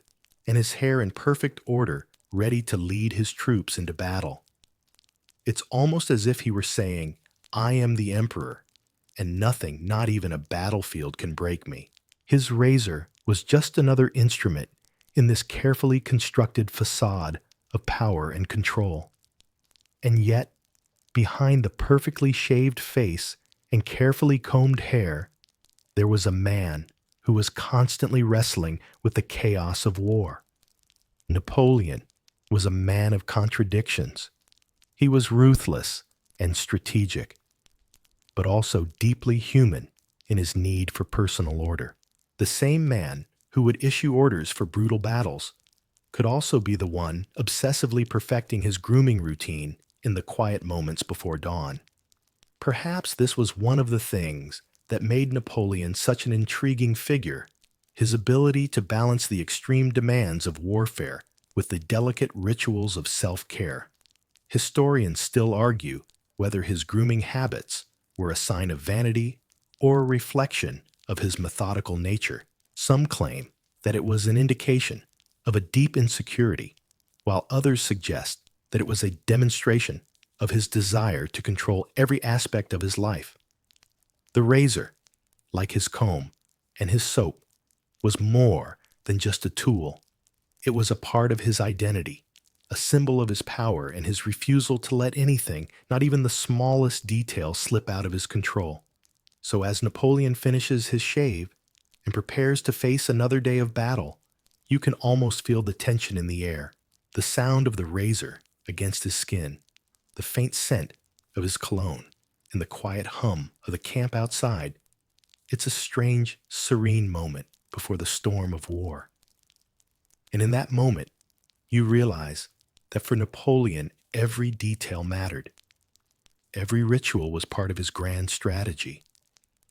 and his hair in perfect order, ready to lead his troops into battle. It's almost as if he were saying, "I am the emperor, and nothing, not even a battlefield, can break me." His razor was just another instrument in this carefully constructed facade of power and control. And yet, behind the perfectly shaved face and carefully combed hair, there was a man who was constantly wrestling with the chaos of war. Napoleon was a man of contradictions. He was ruthless and strategic, but also deeply human in his need for personal order. The same man who would issue orders for brutal battles could also be the one obsessively perfecting his grooming routine in the quiet moments before dawn. Perhaps this was one of the things that made Napoleon such an intriguing figure, his ability to balance the extreme demands of warfare with the delicate rituals of self-care. Historians still argue whether his grooming habits were a sign of vanity or a reflection of his methodical nature. Some claim that it was an indication of a deep insecurity, while others suggest that it was a demonstration of his desire to control every aspect of his life. The razor, like his comb and his soap, was more than just a tool. It was a part of his identity, a symbol of his power and his refusal to let anything, not even the smallest detail, slip out of his control. So as Napoleon finishes his shave and prepares to face another day of battle, you can almost feel the tension in the air, the sound of the razor against his skin, the faint scent of his cologne, and the quiet hum of the camp outside. It's a strange, serene moment before the storm of war. And in that moment, you realize that for Napoleon, every detail mattered. Every ritual was part of his grand strategy.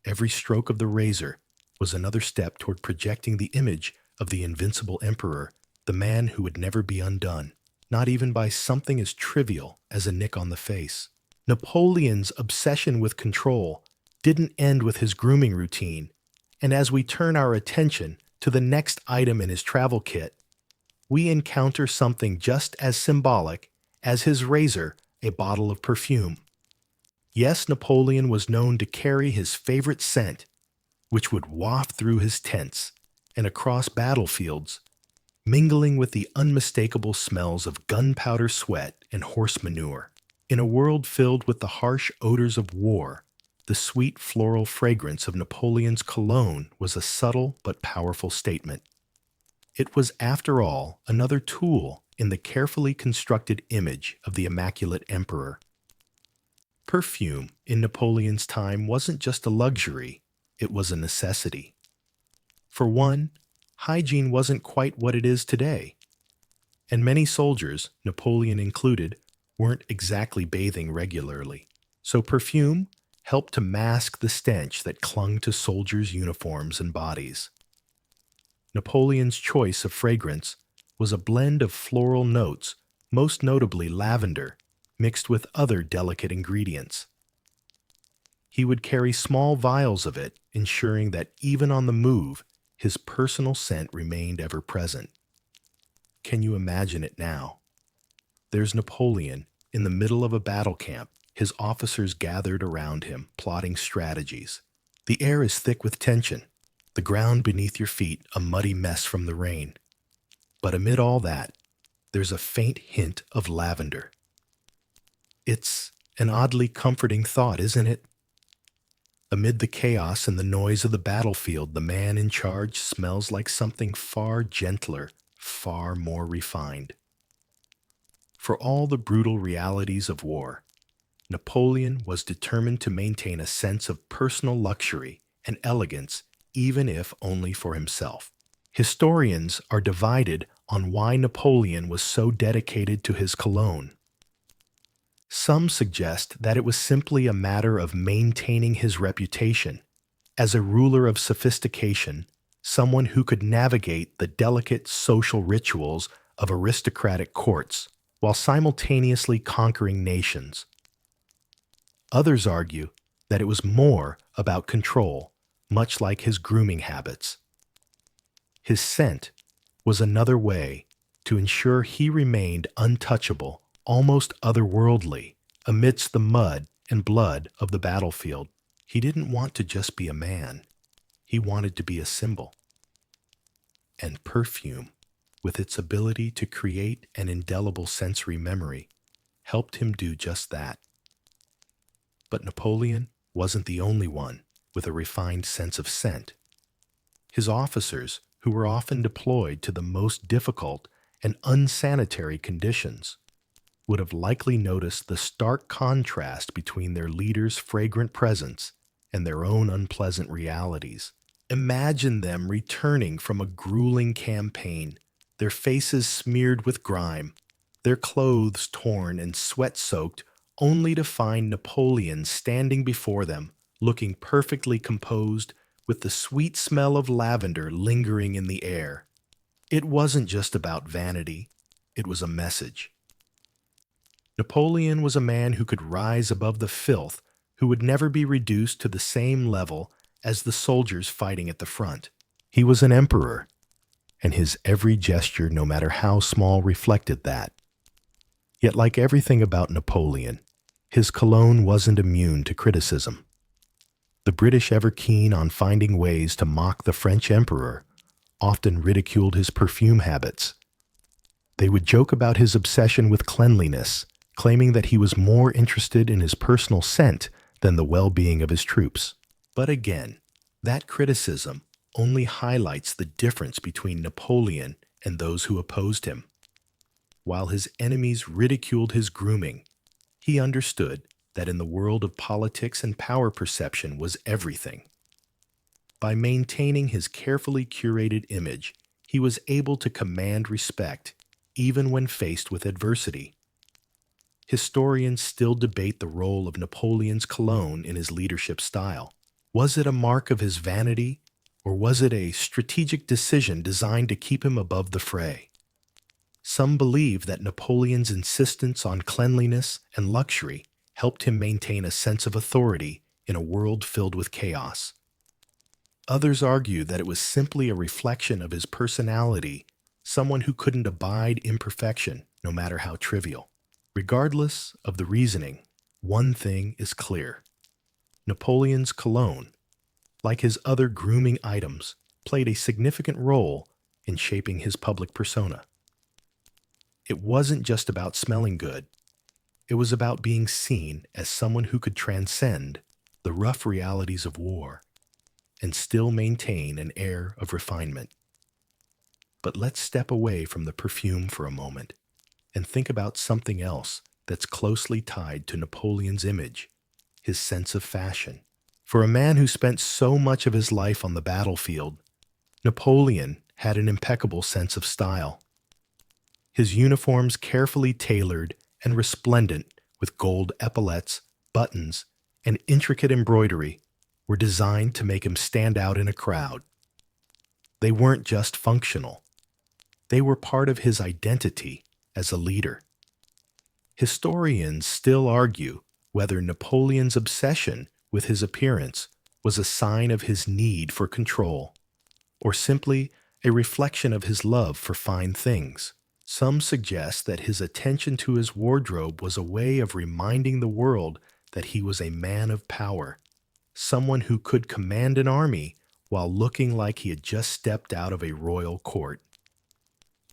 Every stroke of the razor was another step toward projecting the image of the invincible emperor, the man who would never be undone, not even by something as trivial as a nick on the face. Napoleon's obsession with control didn't end with his grooming routine, and as we turn our attention to the next item in his travel kit, we encounter something just as symbolic as his razor, a bottle of perfume. Yes, Napoleon was known to carry his favorite scent, which would waft through his tents and across battlefields, mingling with the unmistakable smells of gunpowder sweat and horse manure. In a world filled with the harsh odors of war, the sweet floral fragrance of Napoleon's cologne was a subtle but powerful statement. It was, after all, another tool in the carefully constructed image of the immaculate emperor. Perfume in Napoleon's time wasn't just a luxury, it was a necessity. For one, hygiene wasn't quite what it is today, and many soldiers, Napoleon included, weren't exactly bathing regularly. So perfume helped to mask the stench that clung to soldiers' uniforms and bodies. Napoleon's choice of fragrance was a blend of floral notes, most notably lavender, mixed with other delicate ingredients. He would carry small vials of it, ensuring that even on the move, his personal scent remained ever present. Can you imagine it now? There's Napoleon in the middle of a battle camp, his officers gathered around him, plotting strategies. The air is thick with tension, the ground beneath your feet a muddy mess from the rain. But amid all that, there's a faint hint of lavender. It's an oddly comforting thought, isn't it? Amid the chaos and the noise of the battlefield, the man in charge smells like something far gentler, far more refined. For all the brutal realities of war, Napoleon was determined to maintain a sense of personal luxury and elegance, even if only for himself. Historians are divided on why Napoleon was so dedicated to his cologne. Some suggest that it was simply a matter of maintaining his reputation as a ruler of sophistication, someone who could navigate the delicate social rituals of aristocratic courts while simultaneously conquering nations. Others argue that it was more about control, much like his grooming habits. His scent was another way to ensure he remained untouchable, almost otherworldly, amidst the mud and blood of the battlefield. He didn't want to just be a man. He wanted to be a symbol. And perfume, with its ability to create an indelible sensory memory, helped him do just that. But Napoleon wasn't the only one with a refined sense of scent. His officers, who were often deployed to the most difficult and unsanitary conditions, would have likely noticed the stark contrast between their leader's fragrant presence and their own unpleasant realities. Imagine them returning from a grueling campaign, their faces smeared with grime, their clothes torn and sweat-soaked, only to find Napoleon standing before them, looking perfectly composed, with the sweet smell of lavender lingering in the air. It wasn't just about vanity, it was a message. Napoleon was a man who could rise above the filth, who would never be reduced to the same level as the soldiers fighting at the front. He was an emperor, and his every gesture, no matter how small, reflected that. Yet, like everything about Napoleon, his cologne wasn't immune to criticism. The British, ever keen on finding ways to mock the French emperor, often ridiculed his perfume habits. They would joke about his obsession with cleanliness, claiming that he was more interested in his personal scent than the well-being of his troops. But again, that criticism only highlights the difference between Napoleon and those who opposed him. While his enemies ridiculed his grooming, he understood that in the world of politics and power, perception was everything. By maintaining his carefully curated image, he was able to command respect even when faced with adversity. Historians still debate the role of Napoleon's cologne in his leadership style. Was it a mark of his vanity, or was it a strategic decision designed to keep him above the fray? Some believe that Napoleon's insistence on cleanliness and luxury helped him maintain a sense of authority in a world filled with chaos. Others argue that it was simply a reflection of his personality, someone who couldn't abide imperfection, no matter how trivial. Regardless of the reasoning, one thing is clear. Napoleon's cologne, like his other grooming items, played a significant role in shaping his public persona. It wasn't just about smelling good. It was about being seen as someone who could transcend the rough realities of war and still maintain an air of refinement. But let's step away from the perfume for a moment and think about something else that's closely tied to Napoleon's image, his sense of fashion. For a man who spent so much of his life on the battlefield, Napoleon had an impeccable sense of style. His uniforms, carefully tailored and resplendent with gold epaulets, buttons, and intricate embroidery, were designed to make him stand out in a crowd. They weren't just functional. They were part of his identity as a leader. Historians still argue whether Napoleon's obsession with his appearance was a sign of his need for control, or simply a reflection of his love for fine things. Some suggest that his attention to his wardrobe was a way of reminding the world that he was a man of power, someone who could command an army while looking like he had just stepped out of a royal court.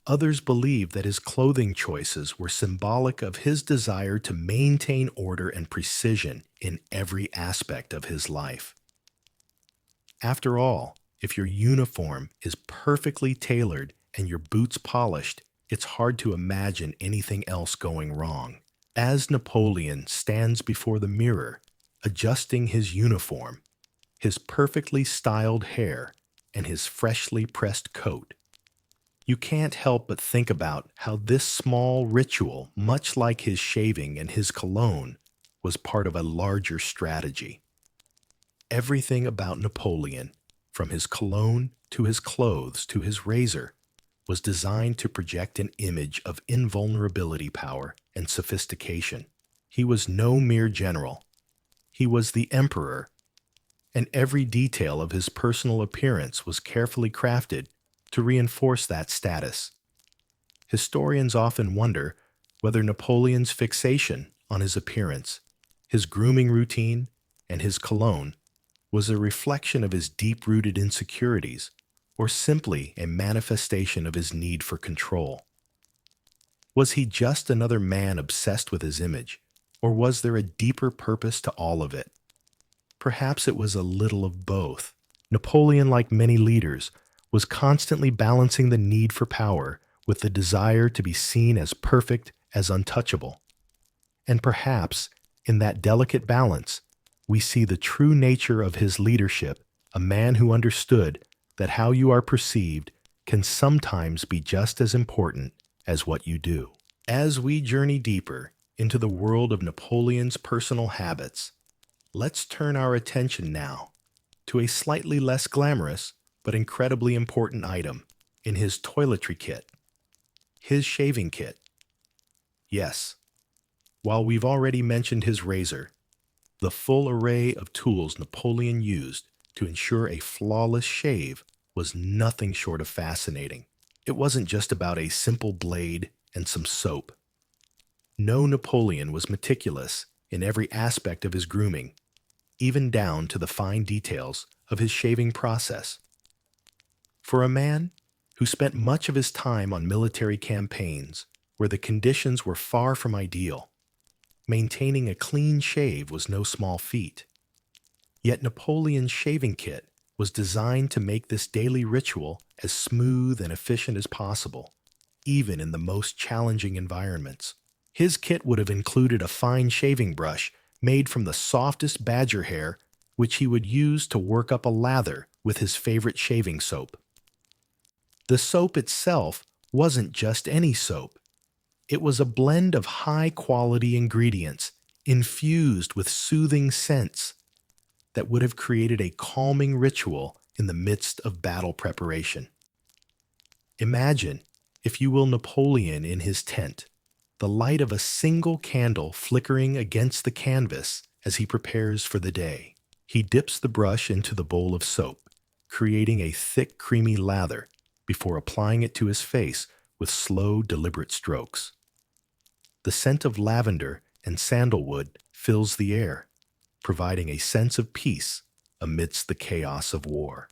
Others believe that his clothing choices were symbolic of his desire to maintain order and precision in every aspect of his life. After all, if your uniform is perfectly tailored and your boots polished, it's hard to imagine anything else going wrong. As Napoleon stands before the mirror, adjusting his uniform, his perfectly styled hair, and his freshly pressed coat, you can't help but think about how this small ritual, much like his shaving and his cologne, was part of a larger strategy. Everything about Napoleon, from his cologne to his clothes to his razor, was designed to project an image of invulnerability, power, and sophistication. He was no mere general. He was the emperor, and every detail of his personal appearance was carefully crafted to reinforce that status. Historians often wonder whether Napoleon's fixation on his appearance, his grooming routine, and his cologne was a reflection of his deep-rooted insecurities, or simply a manifestation of his need for control. Was he just another man obsessed with his image, or was there a deeper purpose to all of it? Perhaps it was a little of both. Napoleon, like many leaders, was constantly balancing the need for power with the desire to be seen as perfect, as untouchable. And perhaps, in that delicate balance, we see the true nature of his leadership, a man who understood that how you are perceived can sometimes be just as important as what you do. As we journey deeper into the world of Napoleon's personal habits, let's turn our attention now to a slightly less glamorous but incredibly important item in his toiletry kit, his shaving kit. Yes, while we've already mentioned his razor, the full array of tools Napoleon used to ensure a flawless shave was nothing short of fascinating. It wasn't just about a simple blade and some soap. No, Napoleon was meticulous in every aspect of his grooming, even down to the fine details of his shaving process. For a man who spent much of his time on military campaigns where the conditions were far from ideal, maintaining a clean shave was no small feat. Yet Napoleon's shaving kit was designed to make this daily ritual as smooth and efficient as possible, even in the most challenging environments. His kit would have included a fine shaving brush made from the softest badger hair, which he would use to work up a lather with his favorite shaving soap. The soap itself wasn't just any soap. It was a blend of high-quality ingredients infused with soothing scents that would have created a calming ritual in the midst of battle preparation. Imagine, if you will, Napoleon in his tent, the light of a single candle flickering against the canvas as he prepares for the day. He dips the brush into the bowl of soap, creating a thick, creamy lather before applying it to his face with slow, deliberate strokes. The scent of lavender and sandalwood fills the air, providing a sense of peace amidst the chaos of war.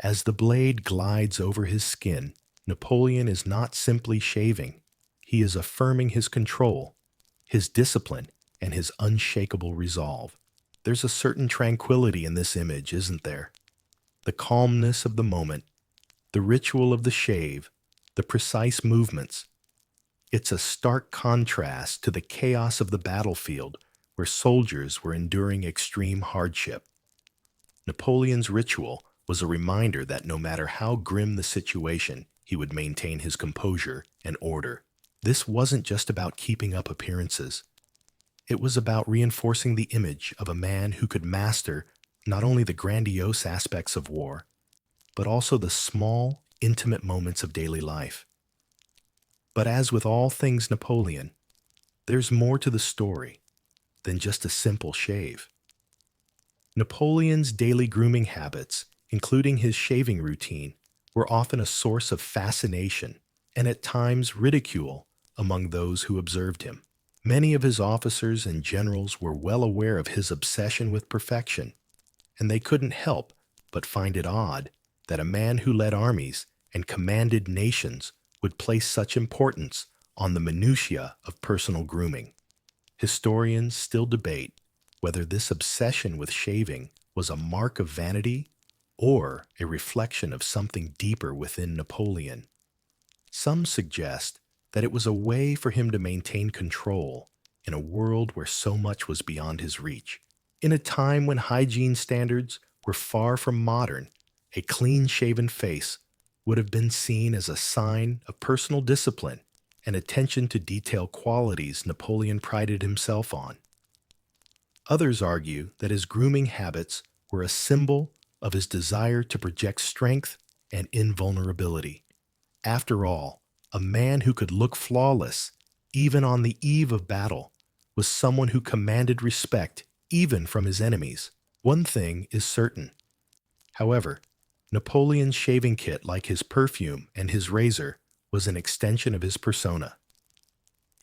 As the blade glides over his skin, Napoleon is not simply shaving. He is affirming his control, his discipline, and his unshakable resolve. There's a certain tranquility in this image, isn't there? The calmness of the moment, the ritual of the shave, the precise movements. It's a stark contrast to the chaos of the battlefield where soldiers were enduring extreme hardship. Napoleon's ritual was a reminder that no matter how grim the situation, he would maintain his composure and order. This wasn't just about keeping up appearances. It was about reinforcing the image of a man who could master not only the grandiose aspects of war, but also the small, intimate moments of daily life. But as with all things Napoleon, there's more to the story than just a simple shave. Napoleon's daily grooming habits, including his shaving routine, were often a source of fascination and at times ridicule among those who observed him. Many of his officers and generals were well aware of his obsession with perfection, and they couldn't help but find it odd that a man who led armies and commanded nations would place such importance on the minutiae of personal grooming. Historians still debate whether this obsession with shaving was a mark of vanity or a reflection of something deeper within Napoleon. Some suggest that it was a way for him to maintain control in a world where so much was beyond his reach. In a time when hygiene standards were far from modern, a clean-shaven face would have been seen as a sign of personal discipline and attention to detail qualities Napoleon prided himself on. Others argue that his grooming habits were a symbol of his desire to project strength and invulnerability. After all, a man who could look flawless, even on the eve of battle, was someone who commanded respect even from his enemies. One thing is certain. However, Napoleon's shaving kit, like his perfume and his razor, was an extension of his persona.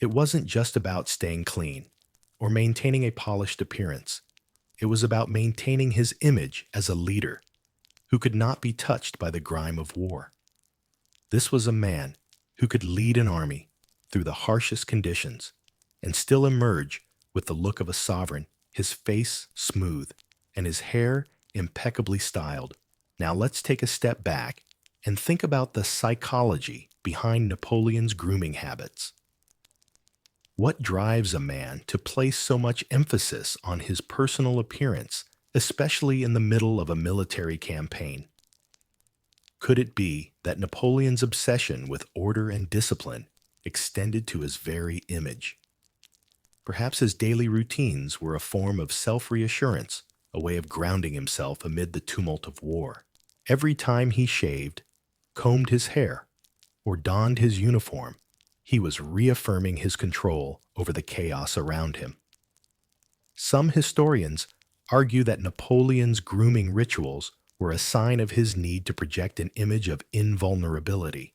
It wasn't just about staying clean or maintaining a polished appearance. It was about maintaining his image as a leader who could not be touched by the grime of war. This was a man who could lead an army through the harshest conditions and still emerge with the look of a sovereign, his face smooth and his hair impeccably styled. Now let's take a step back and think about the psychology behind Napoleon's grooming habits. What drives a man to place so much emphasis on his personal appearance, especially in the middle of a military campaign? Could it be that Napoleon's obsession with order and discipline extended to his very image? Perhaps his daily routines were a form of self-reassurance, a way of grounding himself amid the tumult of war. Every time he shaved, combed his hair, or donned his uniform, he was reaffirming his control over the chaos around him. Some historians argue that Napoleon's grooming rituals were a sign of his need to project an image of invulnerability.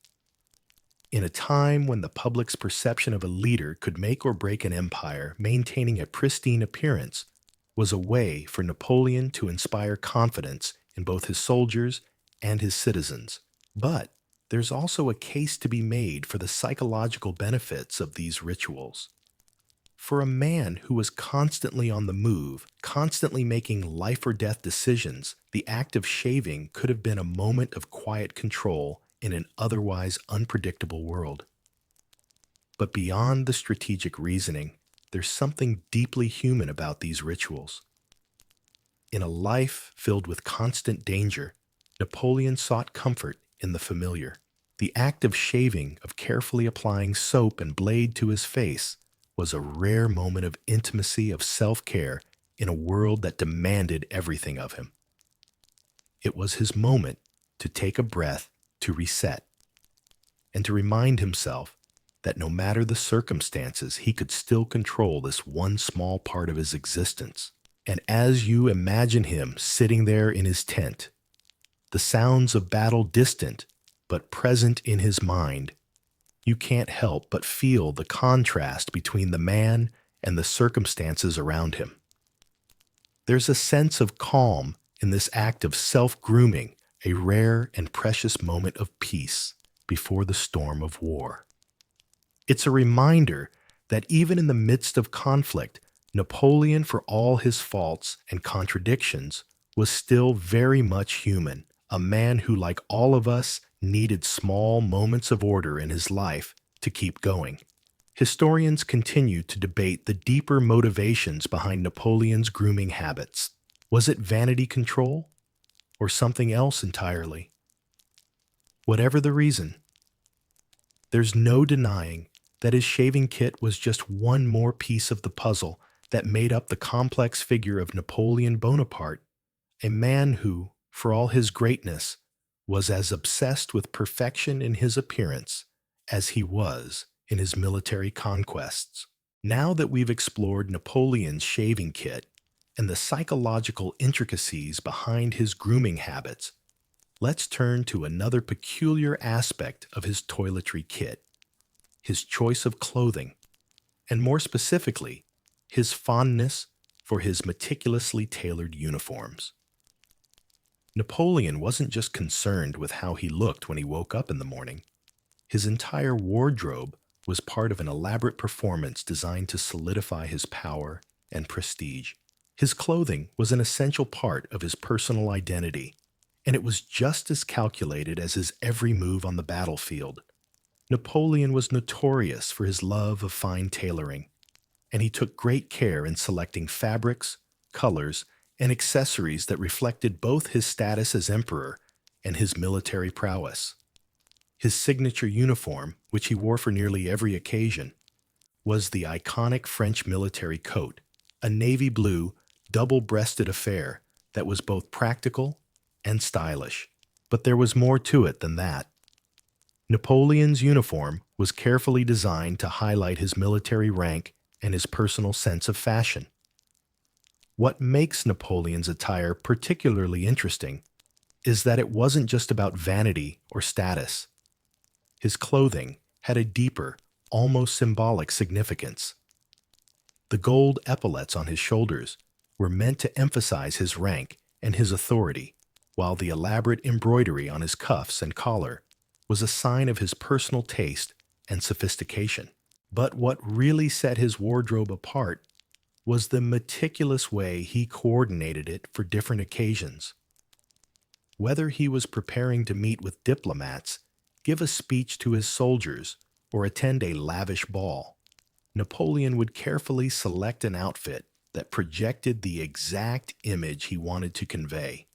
In a time when the public's perception of a leader could make or break an empire, maintaining a pristine appearance was a way for Napoleon to inspire confidence in both his soldiers and his citizens. But there's also a case to be made for the psychological benefits of these rituals. For a man who was constantly on the move, constantly making life or death decisions, the act of shaving could have been a moment of quiet control in an otherwise unpredictable world. But beyond the strategic reasoning, there's something deeply human about these rituals. In a life filled with constant danger, Napoleon sought comfort in the familiar. The act of shaving, of carefully applying soap and blade to his face, was a rare moment of intimacy, of self-care in a world that demanded everything of him. It was his moment to take a breath, to reset, and to remind himself that no matter the circumstances, he could still control this one small part of his existence. And as you imagine him sitting there in his tent, the sounds of battle distant but present in his mind, you can't help but feel the contrast between the man and the circumstances around him. There's a sense of calm in this act of self-grooming, a rare and precious moment of peace before the storm of war. It's a reminder that even in the midst of conflict, Napoleon, for all his faults and contradictions, was still very much human, a man who, like all of us, needed small moments of order in his life to keep going. Historians continue to debate the deeper motivations behind Napoleon's grooming habits. Was it vanity control, or something else entirely? Whatever the reason, there's no denying that his shaving kit was just one more piece of the puzzle that made up the complex figure of Napoleon Bonaparte, a man who, for all his greatness, was as obsessed with perfection in his appearance as he was in his military conquests. Now that we've explored Napoleon's shaving kit and the psychological intricacies behind his grooming habits, let's turn to another peculiar aspect of his toiletry kit: his choice of clothing, and more specifically, his fondness for his meticulously tailored uniforms. Napoleon wasn't just concerned with how he looked when he woke up in the morning. His entire wardrobe was part of an elaborate performance designed to solidify his power and prestige. His clothing was an essential part of his personal identity, and it was just as calculated as his every move on the battlefield. Napoleon was notorious for his love of fine tailoring, and he took great care in selecting fabrics, colors, and accessories that reflected both his status as emperor and his military prowess. His signature uniform, which he wore for nearly every occasion, was the iconic French military coat, a navy blue, double-breasted affair that was both practical and stylish. But there was more to it than that. Napoleon's uniform was carefully designed to highlight his military rank and his personal sense of fashion. What makes Napoleon's attire particularly interesting is that it wasn't just about vanity or status. His clothing had a deeper, almost symbolic significance. The gold epaulets on his shoulders were meant to emphasize his rank and his authority, while the elaborate embroidery on his cuffs and collar was a sign of his personal taste and sophistication. But what really set his wardrobe apart was the meticulous way he coordinated it for different occasions. Whether he was preparing to meet with diplomats, give a speech to his soldiers, or attend a lavish ball, Napoleon would carefully select an outfit that projected the exact image he wanted to convey.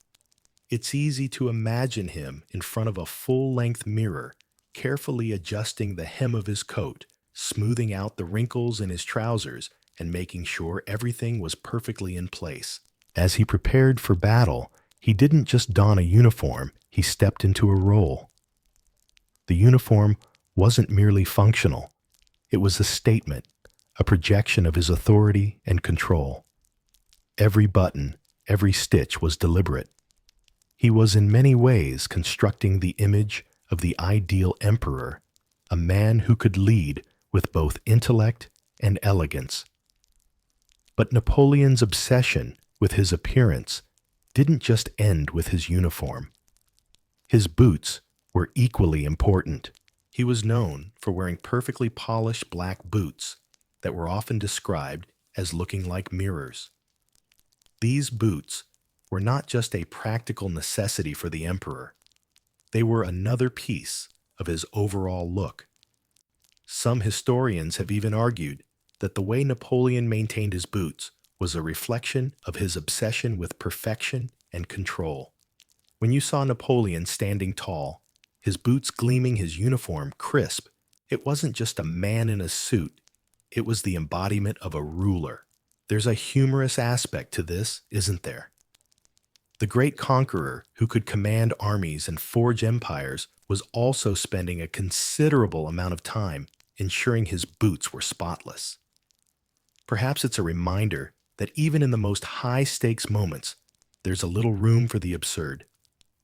It's easy to imagine him in front of a full-length mirror, carefully adjusting the hem of his coat, smoothing out the wrinkles in his trousers, and making sure everything was perfectly in place. As he prepared for battle, he didn't just don a uniform, he stepped into a role. The uniform wasn't merely functional. It was a statement, a projection of his authority and control. Every button, Every stitch was deliberate. He was in many ways constructing the image of the ideal emperor, a man who could lead with both intellect and elegance. But Napoleon's obsession with his appearance didn't just end with his uniform. His boots were equally important. He was known for wearing perfectly polished black boots that were often described as looking like mirrors. These boots were not just a practical necessity for the emperor, they were another piece of his overall look. Some historians have even argued that the way Napoleon maintained his boots was a reflection of his obsession with perfection and control. When you saw Napoleon standing tall, his boots gleaming, his uniform crisp, it wasn't just a man in a suit, it was the embodiment of a ruler. There's a humorous aspect to this, isn't there? The great conqueror who could command armies and forge empires was also spending a considerable amount of time ensuring his boots were spotless. Perhaps it's a reminder that even in the most high-stakes moments, there's a little room for the absurd.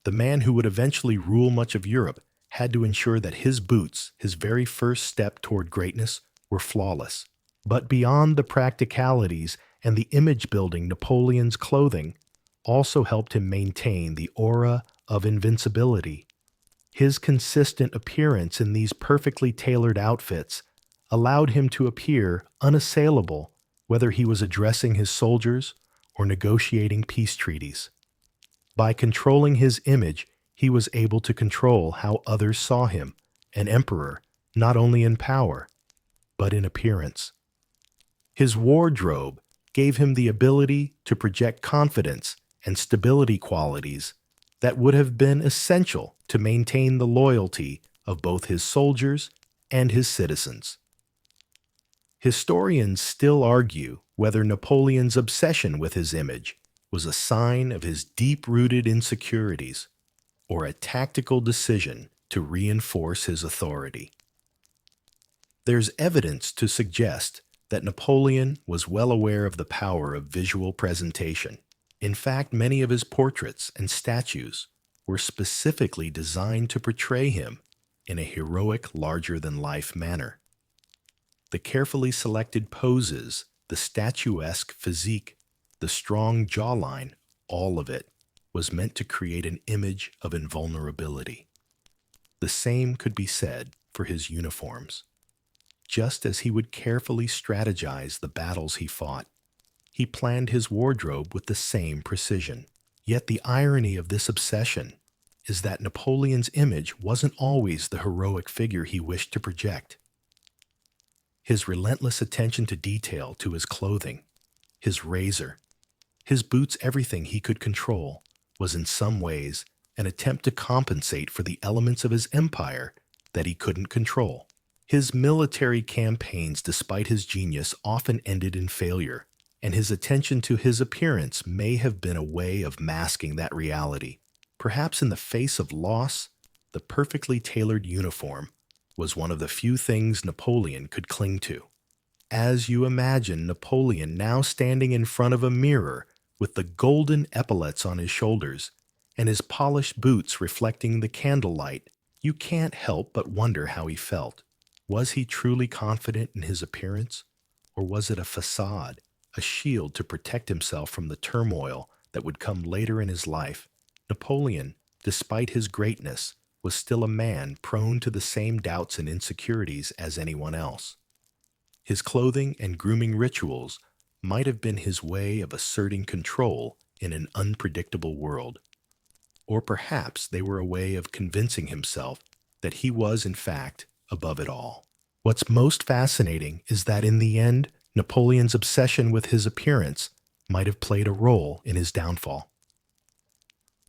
The man who would eventually rule much of Europe had to ensure that his boots, his very first step toward greatness, were flawless. But beyond the practicalities and the image building, Napoleon's clothing also helped him maintain the aura of invincibility. His consistent appearance in these perfectly tailored outfits allowed him to appear unassailable, whether he was addressing his soldiers or negotiating peace treaties. By controlling his image, he was able to control how others saw him, an emperor, not only in power, but in appearance. His wardrobe gave him the ability to project confidence and stability qualities that would have been essential to maintain the loyalty of both his soldiers and his citizens. Historians still argue whether Napoleon's obsession with his image was a sign of his deep-rooted insecurities or a tactical decision to reinforce his authority. There's evidence to suggest that Napoleon was well aware of the power of visual presentation. In fact, many of his portraits and statues were specifically designed to portray him in a heroic, larger-than-life manner. The carefully selected poses, the statuesque physique, the strong jawline, all of it was meant to create an image of invulnerability. The same could be said for his uniforms. Just as he would carefully strategize the battles he fought, he planned his wardrobe with the same precision. Yet the irony of this obsession is that Napoleon's image wasn't always the heroic figure he wished to project. His relentless attention to detail, to his clothing, his razor, his boots, everything he could control, was in some ways an attempt to compensate for the elements of his empire that he couldn't control. His military campaigns, despite his genius, often ended in failure, and his attention to his appearance may have been a way of masking that reality. Perhaps in the face of loss, the perfectly tailored uniform was one of the few things Napoleon could cling to. As you imagine Napoleon now standing in front of a mirror with the golden epaulets on his shoulders and his polished boots reflecting the candlelight, you can't help but wonder how he felt. Was he truly confident in his appearance, or was it a facade, a shield to protect himself from the turmoil that would come later in his life? Napoleon, despite his greatness, was still a man prone to the same doubts and insecurities as anyone else. His clothing and grooming rituals might have been his way of asserting control in an unpredictable world. Or perhaps they were a way of convincing himself that he was, in fact, above it all. What's most fascinating is that in the end, Napoleon's obsession with his appearance might have played a role in his downfall.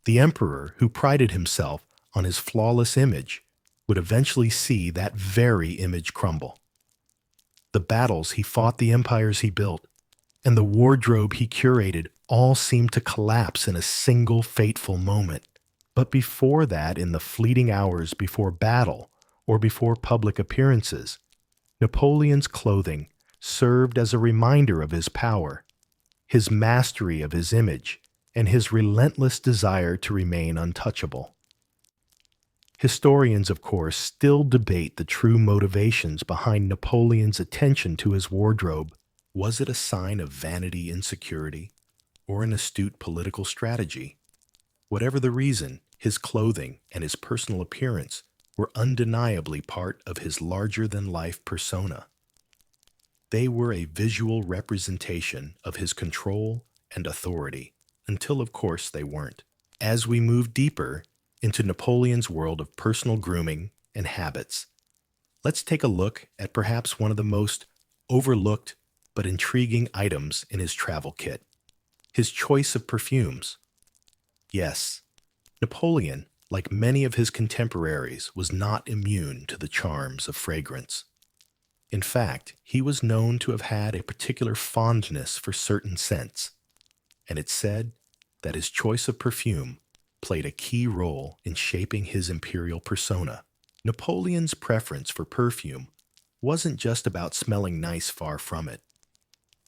The emperor, who prided himself on his flawless image, would eventually see that very image crumble. The battles he fought, the empires he built, and the wardrobe he curated all seemed to collapse in a single fateful moment. But before that, in the fleeting hours before battle or before public appearances, Napoleon's clothing served as a reminder of his power, his mastery of his image, and his relentless desire to remain untouchable. Historians, of course, still debate the true motivations behind Napoleon's attention to his wardrobe. Was it a sign of vanity insecurity, or an astute political strategy? Whatever the reason, his clothing and his personal appearance were undeniably part of his larger-than-life persona. They were a visual representation of his control and authority, until of course they weren't. As we move deeper into Napoleon's world of personal grooming and habits, let's take a look at perhaps one of the most overlooked but intriguing items in his travel kit: his choice of perfumes. Yes, Napoleon, like many of his contemporaries, was not immune to the charms of fragrance. In fact, he was known to have had a particular fondness for certain scents, and it's said that his choice of perfume played a key role in shaping his imperial persona. Napoleon's preference for perfume wasn't just about smelling nice, far from it.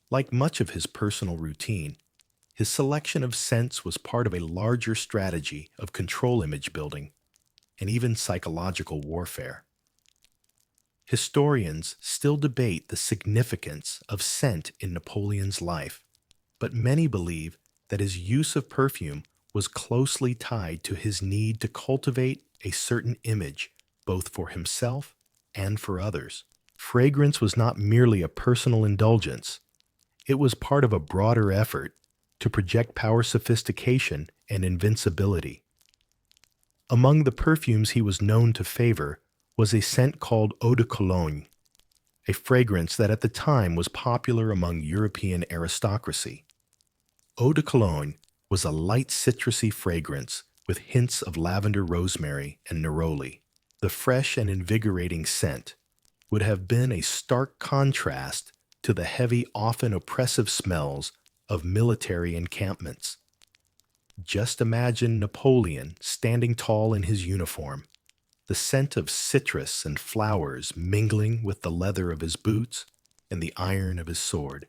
Like much of his personal routine, his selection of scents was part of a larger strategy of control image building and even psychological warfare. Historians still debate the significance of scent in Napoleon's life, but many believe that his use of perfume was closely tied to his need to cultivate a certain image, both for himself and for others. Fragrance was not merely a personal indulgence, it was part of a broader effort to project power, sophistication, and invincibility. Among the perfumes he was known to favor was a scent called eau de cologne, a fragrance that at the time was popular among European aristocracy. Eau de cologne was a light citrusy fragrance with hints of lavender, rosemary, and neroli. The fresh and invigorating scent would have been a stark contrast to the heavy, often oppressive smells of military encampments. Just imagine Napoleon standing tall in his uniform, the scent of citrus and flowers mingling with the leather of his boots and the iron of his sword.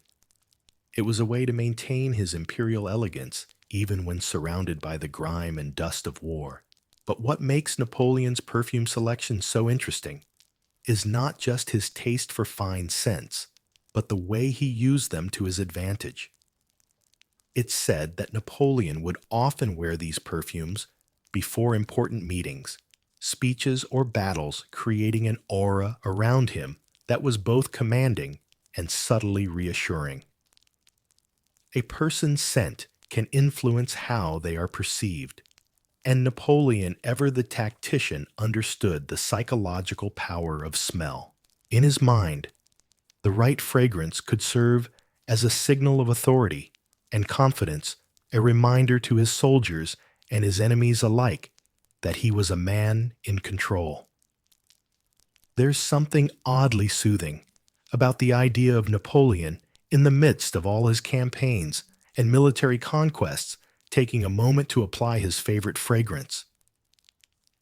It was a way to maintain his imperial elegance even when surrounded by the grime and dust of war. But what makes Napoleon's perfume selection so interesting is not just his taste for fine scents, but the way he used them to his advantage. It's said that Napoleon would often wear these perfumes before important meetings, speeches, or battles, creating an aura around him that was both commanding and subtly reassuring. A person's scent can influence how they are perceived, and Napoleon, ever the tactician, understood the psychological power of smell. In his mind, the right fragrance could serve as a signal of authority and confidence, a reminder to his soldiers and his enemies alike that he was a man in control. There's something oddly soothing about the idea of Napoleon, in the midst of all his campaigns and military conquests, taking a moment to apply his favorite fragrance.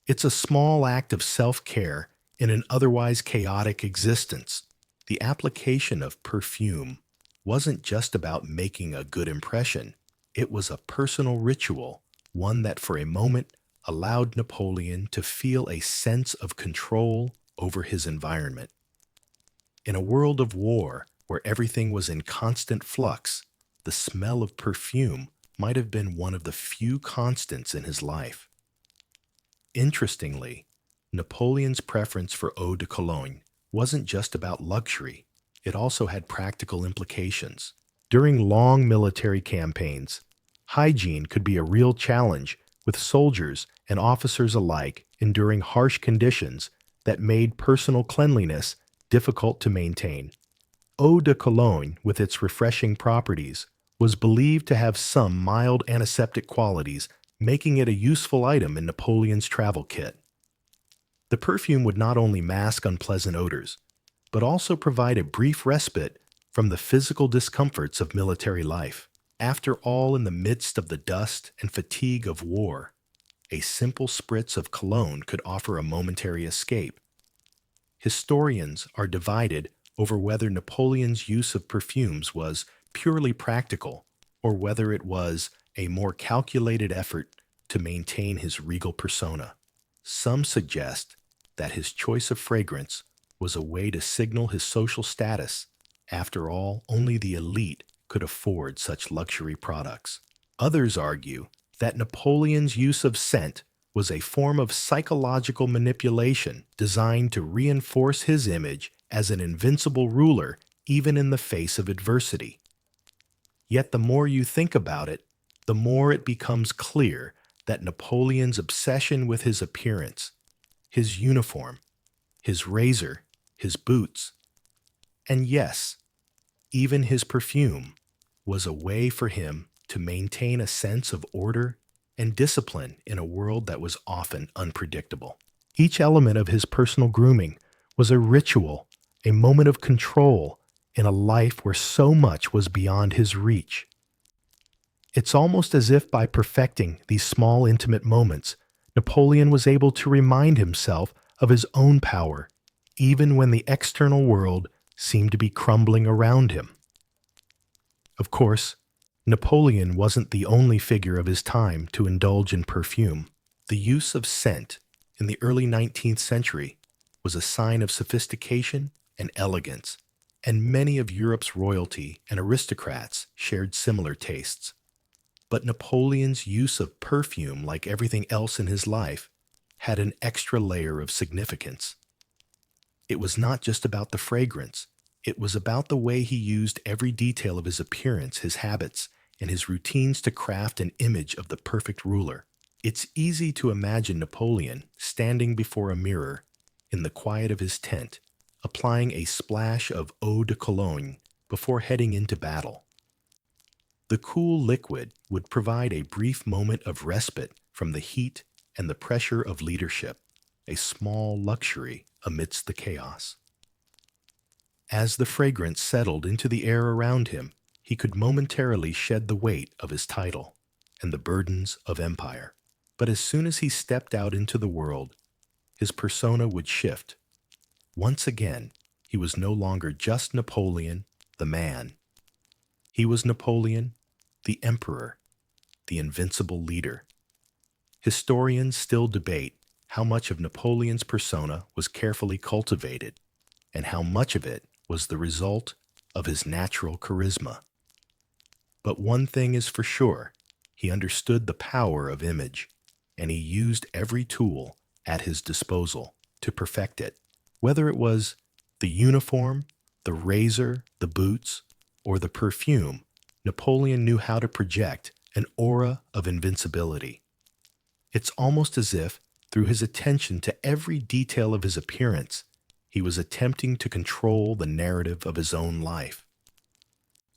It's a small act of self-care in an otherwise chaotic existence. The application of perfume wasn't just about making a good impression. It was a personal ritual, one that for a moment allowed Napoleon to feel a sense of control over his environment. In a world of war where everything was in constant flux, the smell of perfume might have been one of the few constants in his life. Interestingly, Napoleon's preference for eau de cologne wasn't just about luxury, it also had practical implications. During long military campaigns, hygiene could be a real challenge, with soldiers and officers alike enduring harsh conditions that made personal cleanliness difficult to maintain. Eau de cologne, with its refreshing properties, was believed to have some mild antiseptic qualities, making it a useful item in Napoleon's travel kit. The perfume would not only mask unpleasant odors, but also provide a brief respite from the physical discomforts of military life. After all, in the midst of the dust and fatigue of war, a simple spritz of cologne could offer a momentary escape. Historians are divided over whether Napoleon's use of perfumes was purely practical or whether it was a more calculated effort to maintain his regal persona. Some suggest that his choice of fragrance was a way to signal his social status. After all, only the elite could afford such luxury products. Others argue that Napoleon's use of scent was a form of psychological manipulation designed to reinforce his image as an invincible ruler even in the face of adversity. Yet the more you think about it, the more it becomes clear that Napoleon's obsession with his appearance, his uniform, his razor, his boots, and yes, even his perfume, was a way for him to maintain a sense of order and discipline in a world that was often unpredictable. Each element of his personal grooming was a ritual, a moment of control in a life where so much was beyond his reach. It's almost as if by perfecting these small, intimate moments, Napoleon was able to remind himself of his own power, even when the external world seemed to be crumbling around him. Of course, Napoleon wasn't the only figure of his time to indulge in perfume. The use of scent in the early 19th century was a sign of sophistication and elegance, and many of Europe's royalty and aristocrats shared similar tastes. But Napoleon's use of perfume, like everything else in his life, had an extra layer of significance. It was not just about the fragrance. It was about the way he used every detail of his appearance, his habits, and his routines to craft an image of the perfect ruler. It's easy to imagine Napoleon standing before a mirror in the quiet of his tent, applying a splash of eau de cologne before heading into battle. The cool liquid would provide a brief moment of respite from the heat and the pressure of leadership, a small luxury amidst the chaos. As the fragrance settled into the air around him, he could momentarily shed the weight of his title and the burdens of empire. But as soon as he stepped out into the world, his persona would shift. Once again, he was no longer just Napoleon, the man. He was Napoleon, the emperor, the invincible leader. Historians still debate how much of Napoleon's persona was carefully cultivated and how much of it was the result of his natural charisma. But one thing is for sure, he understood the power of image, and he used every tool at his disposal to perfect it. Whether it was the uniform, the razor, the boots, or the perfume, Napoleon knew how to project an aura of invincibility. It's almost as if, through his attention to every detail of his appearance, he was attempting to control the narrative of his own life.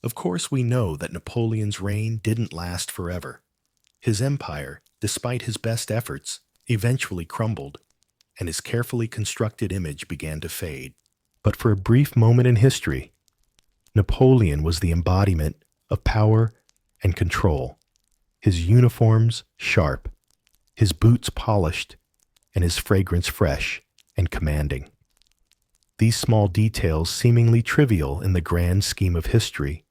Of course, we know that Napoleon's reign didn't last forever. His empire, despite his best efforts, eventually crumbled, and his carefully constructed image began to fade. But for a brief moment in history, Napoleon was the embodiment of power and control. His uniforms sharp, his boots polished, and his fragrance fresh and commanding. These small details, seemingly trivial in the grand scheme of history,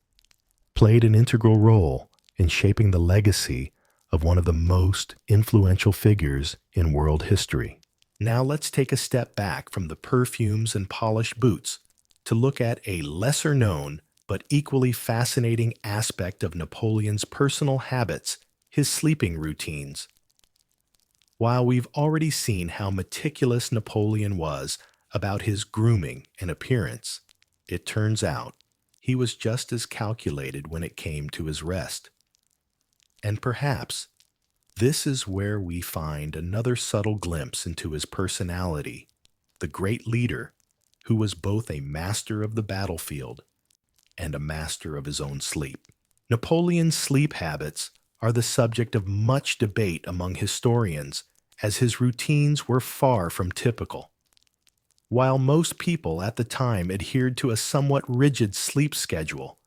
played an integral role in shaping the legacy of one of the most influential figures in world history. Now let's take a step back from the perfumes and polished boots to look at a lesser-known but equally fascinating aspect of Napoleon's personal habits, his sleeping routines. While we've already seen how meticulous Napoleon was about his grooming and appearance, it turns out he was just as calculated when it came to his rest. And perhaps this is where we find another subtle glimpse into his personality, the great leader who was both a master of the battlefield and a master of his own sleep. Napoleon's sleep habits are the subject of much debate among historians, as his routines were far from typical. While most people at the time adhered to a somewhat rigid sleep schedule,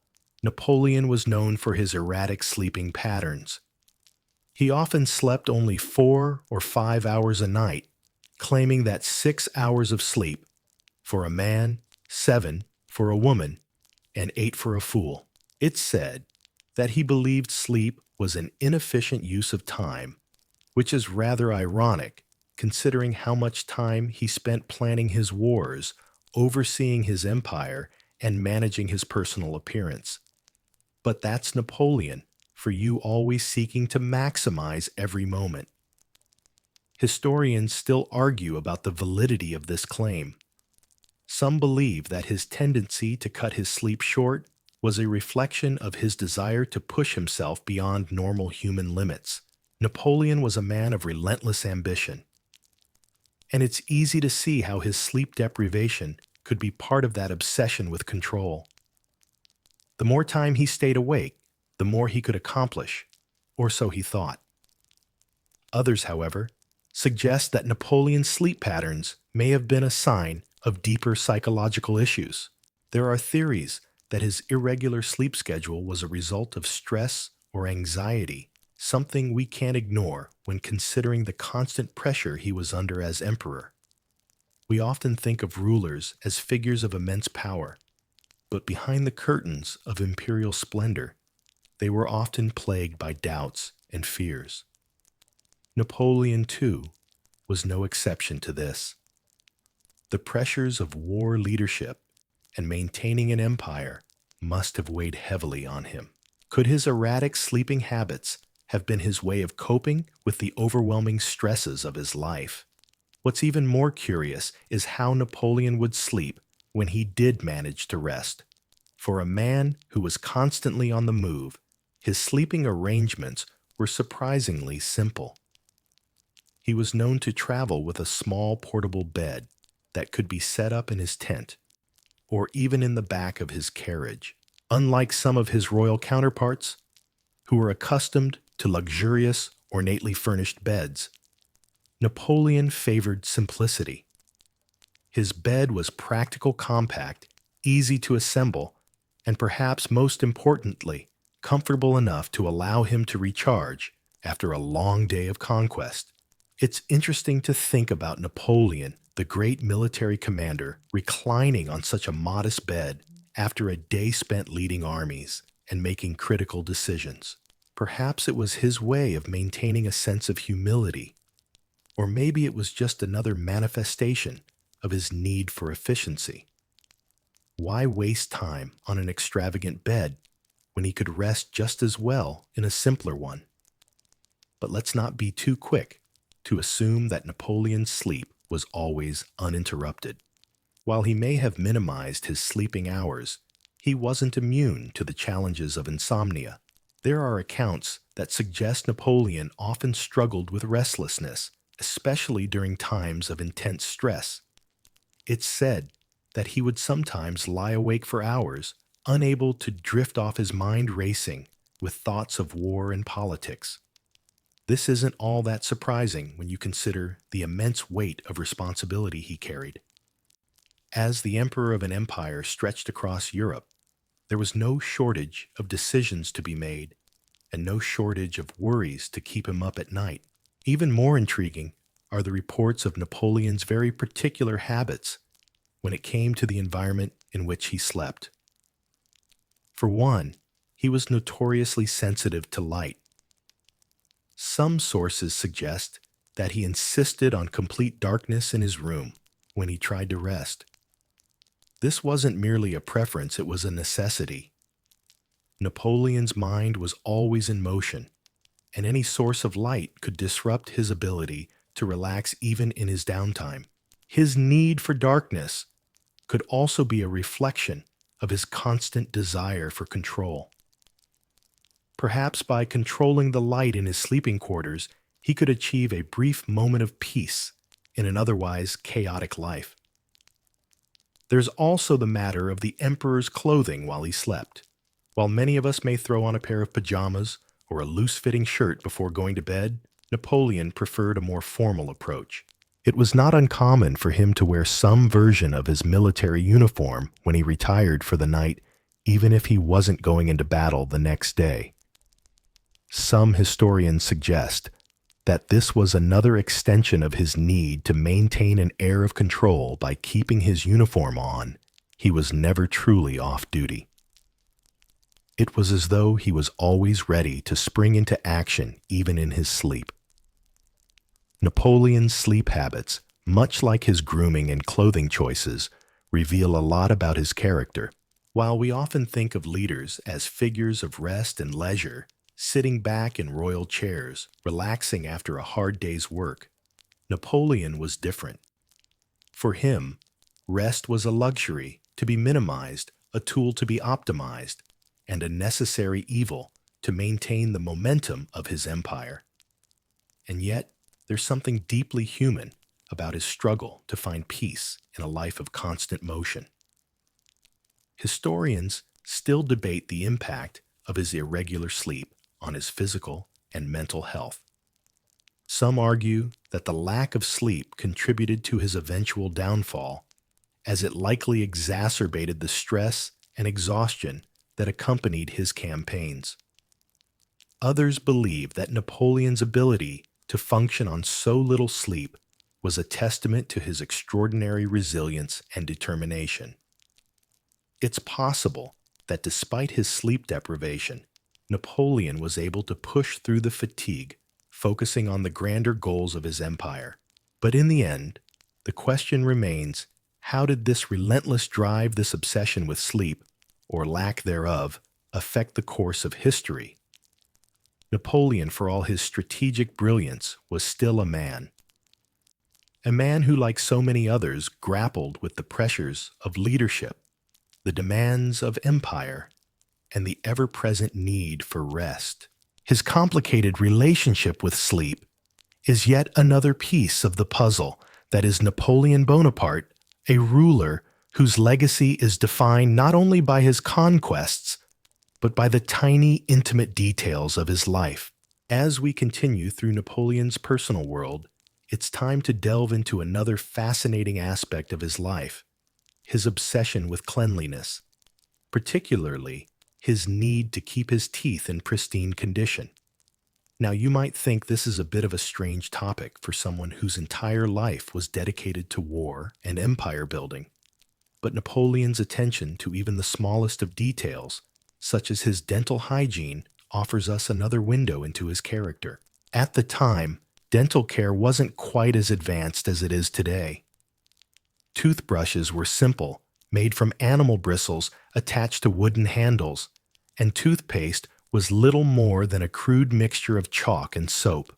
Napoleon was known for his erratic sleeping patterns. He often slept only 4 or 5 hours a night, claiming that 6 hours of sleep for a man, 7 for a woman, and 8 for a fool. It's said that he believed sleep was an inefficient use of time, which is rather ironic considering how much time he spent planning his wars, overseeing his empire, and managing his personal appearance. But that's Napoleon, for you always seeking to maximize every moment. Historians still argue about the validity of this claim. Some believe that his tendency to cut his sleep short was a reflection of his desire to push himself beyond normal human limits. Napoleon was a man of relentless ambition, and it's easy to see how his sleep deprivation could be part of that obsession with control. The more time he stayed awake, the more he could accomplish, or so he thought. Others, however, suggest that Napoleon's sleep patterns may have been a sign of deeper psychological issues. There are theories that his irregular sleep schedule was a result of stress or anxiety, something we can't ignore when considering the constant pressure he was under as emperor. We often think of rulers as figures of immense power, but behind the curtains of imperial splendor, they were often plagued by doubts and fears. Napoleon, too, was no exception to this. The pressures of war leadership and maintaining an empire must have weighed heavily on him. Could his erratic sleeping habits have been his way of coping with the overwhelming stresses of his life? What's even more curious is how Napoleon would sleep when he did manage to rest. For a man who was constantly on the move, his sleeping arrangements were surprisingly simple. He was known to travel with a small portable bed that could be set up in his tent or even in the back of his carriage. Unlike some of his royal counterparts, who were accustomed to luxurious, ornately furnished beds, Napoleon favored simplicity. His bed was practical, compact, easy to assemble, and perhaps most importantly, comfortable enough to allow him to recharge after a long day of conquest. It's interesting to think about Napoleon, the great military commander, reclining on such a modest bed after a day spent leading armies and making critical decisions. Perhaps it was his way of maintaining a sense of humility, or maybe it was just another manifestation of his need for efficiency. Why waste time on an extravagant bed when he could rest just as well in a simpler one? But let's not be too quick to assume that Napoleon's sleep was always uninterrupted. While he may have minimized his sleeping hours, he wasn't immune to the challenges of insomnia. There are accounts that suggest Napoleon often struggled with restlessness, especially during times of intense stress. It's said that he would sometimes lie awake for hours, unable to drift off, his mind racing with thoughts of war and politics. This isn't all that surprising when you consider the immense weight of responsibility he carried. As the emperor of an empire stretched across Europe, there was no shortage of decisions to be made, and no shortage of worries to keep him up at night. Even more intriguing are the reports of Napoleon's very particular habits when it came to the environment in which he slept. For one, he was notoriously sensitive to light. Some sources suggest that he insisted on complete darkness in his room when he tried to rest. This wasn't merely a preference, it was a necessity. Napoleon's mind was always in motion, and any source of light could disrupt his ability to relax even in his downtime. His need for darkness could also be a reflection of his constant desire for control. Perhaps by controlling the light in his sleeping quarters, he could achieve a brief moment of peace in an otherwise chaotic life. There's also the matter of the emperor's clothing while he slept. While many of us may throw on a pair of pajamas or a loose-fitting shirt before going to bed, Napoleon preferred a more formal approach. It was not uncommon for him to wear some version of his military uniform when he retired for the night, even if he wasn't going into battle the next day. Some historians suggest that this was another extension of his need to maintain an air of control by keeping his uniform on. He was never truly off duty. It was as though he was always ready to spring into action even in his sleep. Napoleon's sleep habits, much like his grooming and clothing choices, reveal a lot about his character. While we often think of leaders as figures of rest and leisure, sitting back in royal chairs, relaxing after a hard day's work, Napoleon was different. For him, rest was a luxury to be minimized, a tool to be optimized, and a necessary evil to maintain the momentum of his empire. And yet, there's something deeply human about his struggle to find peace in a life of constant motion. Historians still debate the impact of his irregular sleep on his physical and mental health. Some argue that the lack of sleep contributed to his eventual downfall, as it likely exacerbated the stress and exhaustion that accompanied his campaigns. Others believe that Napoleon's ability to function on so little sleep was a testament to his extraordinary resilience and determination. It's possible that despite his sleep deprivation, Napoleon was able to push through the fatigue, focusing on the grander goals of his empire. But in the end, the question remains, how did this relentless drive, this obsession with sleep, or lack thereof, affect the course of history? Napoleon, for all his strategic brilliance, was still a man. A man who, like so many others, grappled with the pressures of leadership, the demands of empire, and the ever-present need for rest. His complicated relationship with sleep is yet another piece of the puzzle that is Napoleon Bonaparte, a ruler whose legacy is defined not only by his conquests, but by the tiny, intimate details of his life. As we continue through Napoleon's personal world, it's time to delve into another fascinating aspect of his life, his obsession with cleanliness, particularly his need to keep his teeth in pristine condition. Now, you might think this is a bit of a strange topic for someone whose entire life was dedicated to war and empire building, but Napoleon's attention to even the smallest of details, such as his dental hygiene, offers us another window into his character. At the time, dental care wasn't quite as advanced as it is today. Toothbrushes were simple, made from animal bristles attached to wooden handles, and toothpaste was little more than a crude mixture of chalk and soap.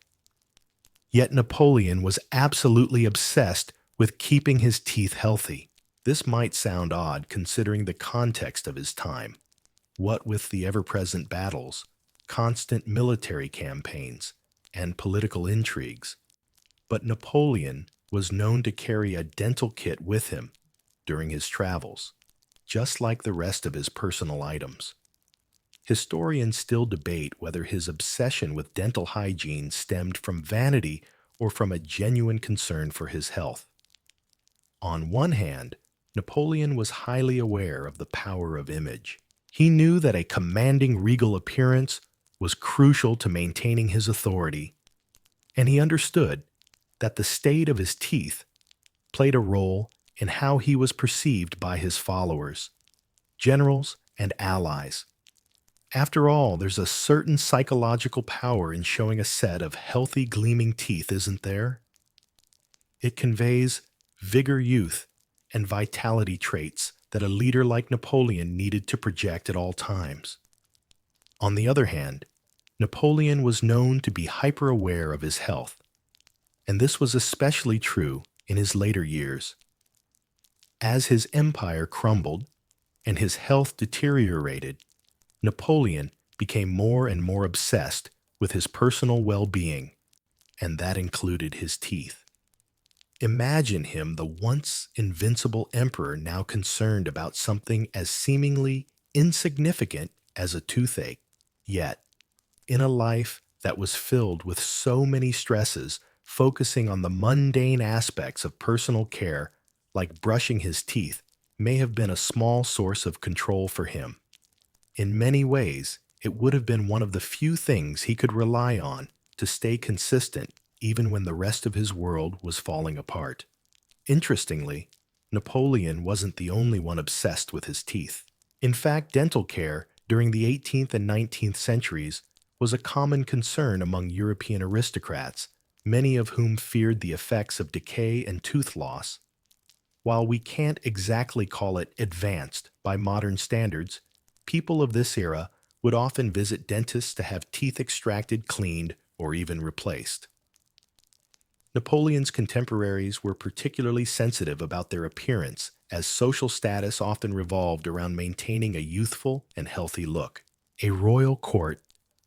Yet Napoleon was absolutely obsessed with keeping his teeth healthy. This might sound odd considering the context of his time. What with the ever-present battles, constant military campaigns, and political intrigues. But Napoleon was known to carry a dental kit with him during his travels, just like the rest of his personal items. Historians still debate whether his obsession with dental hygiene stemmed from vanity or from a genuine concern for his health. On one hand, Napoleon was highly aware of the power of image. He knew that a commanding regal appearance was crucial to maintaining his authority, and he understood that the state of his teeth played a role in how he was perceived by his followers, generals, and allies. After all, there's a certain psychological power in showing a set of healthy, gleaming teeth, isn't there? It conveys vigor, youth, and vitality traits that a leader like Napoleon needed to project at all times. On the other hand, Napoleon was known to be hyper-aware of his health, and this was especially true in his later years. As his empire crumbled and his health deteriorated, Napoleon became more and more obsessed with his personal well-being, and that included his teeth. Imagine him, the once invincible emperor, now concerned about something as seemingly insignificant as a toothache. Yet, in a life that was filled with so many stresses, focusing on the mundane aspects of personal care, like brushing his teeth, may have been a small source of control for him. In many ways, it would have been one of the few things he could rely on to stay consistent even when the rest of his world was falling apart. Interestingly, Napoleon wasn't the only one obsessed with his teeth. In fact, dental care during the 18th and 19th centuries was a common concern among European aristocrats, many of whom feared the effects of decay and tooth loss. While we can't exactly call it advanced by modern standards, people of this era would often visit dentists to have teeth extracted, cleaned, or even replaced. Napoleon's contemporaries were particularly sensitive about their appearance, as social status often revolved around maintaining a youthful and healthy look. A royal court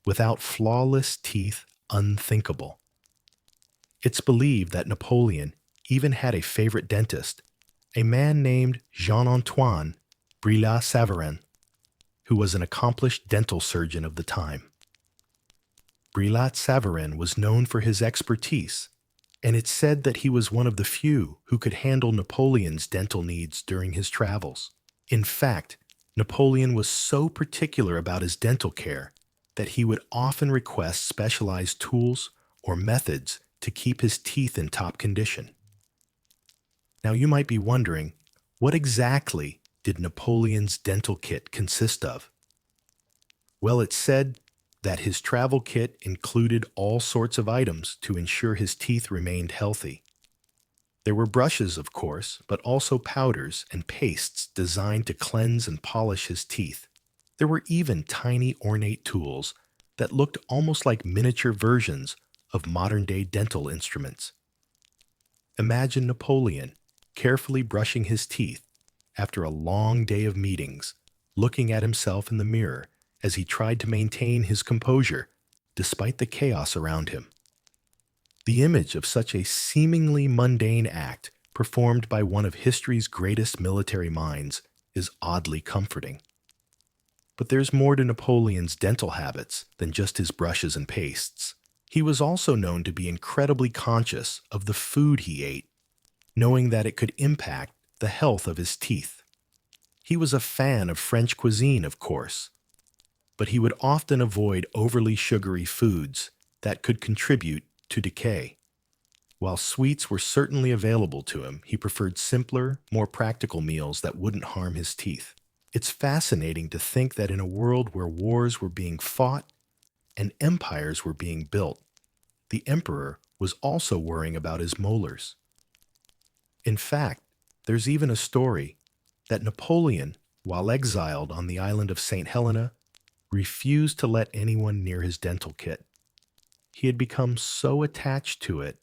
without flawless teeth unthinkable. It's believed that Napoleon even had a favorite dentist, a man named Jean-Antoine Brillat-Savarin, who was an accomplished dental surgeon of the time. Brillat-Savarin was known for his expertise, and it's said that he was one of the few who could handle Napoleon's dental needs during his travels. In fact, Napoleon was so particular about his dental care that he would often request specialized tools or methods to keep his teeth in top condition. Now you might be wondering, what exactly did Napoleon's dental kit consist of? Well, it's said that his travel kit included all sorts of items to ensure his teeth remained healthy. There were brushes, of course, but also powders and pastes designed to cleanse and polish his teeth. There were even tiny ornate tools that looked almost like miniature versions of modern-day dental instruments. Imagine Napoleon carefully brushing his teeth after a long day of meetings, looking at himself in the mirror as he tried to maintain his composure despite the chaos around him. The image of such a seemingly mundane act performed by one of history's greatest military minds is oddly comforting. But there's more to Napoleon's dental habits than just his brushes and pastes. He was also known to be incredibly conscious of the food he ate, knowing that it could impact the health of his teeth. He was a fan of French cuisine, of course, but he would often avoid overly sugary foods that could contribute to decay. While sweets were certainly available to him, he preferred simpler, more practical meals that wouldn't harm his teeth. It's fascinating to think that in a world where wars were being fought and empires were being built, the emperor was also worrying about his molars. In fact, there's even a story that Napoleon, while exiled on the island of St. Helena, refused to let anyone near his dental kit. He had become so attached to it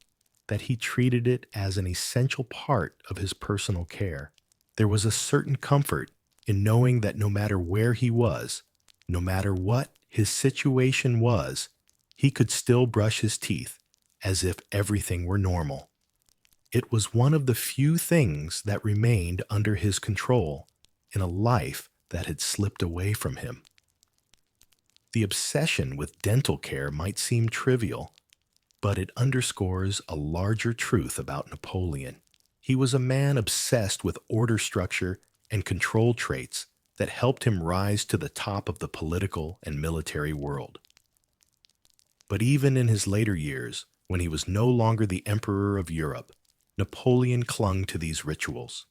that he treated it as an essential part of his personal care. There was a certain comfort in knowing that no matter where he was, no matter what his situation was, he could still brush his teeth as if everything were normal. It was one of the few things that remained under his control in a life that had slipped away from him. The obsession with dental care might seem trivial, but it underscores a larger truth about Napoleon. He was a man obsessed with order structure and control traits that helped him rise to the top of the political and military world. But even in his later years, when he was no longer the emperor of Europe, Napoleon clung to these rituals.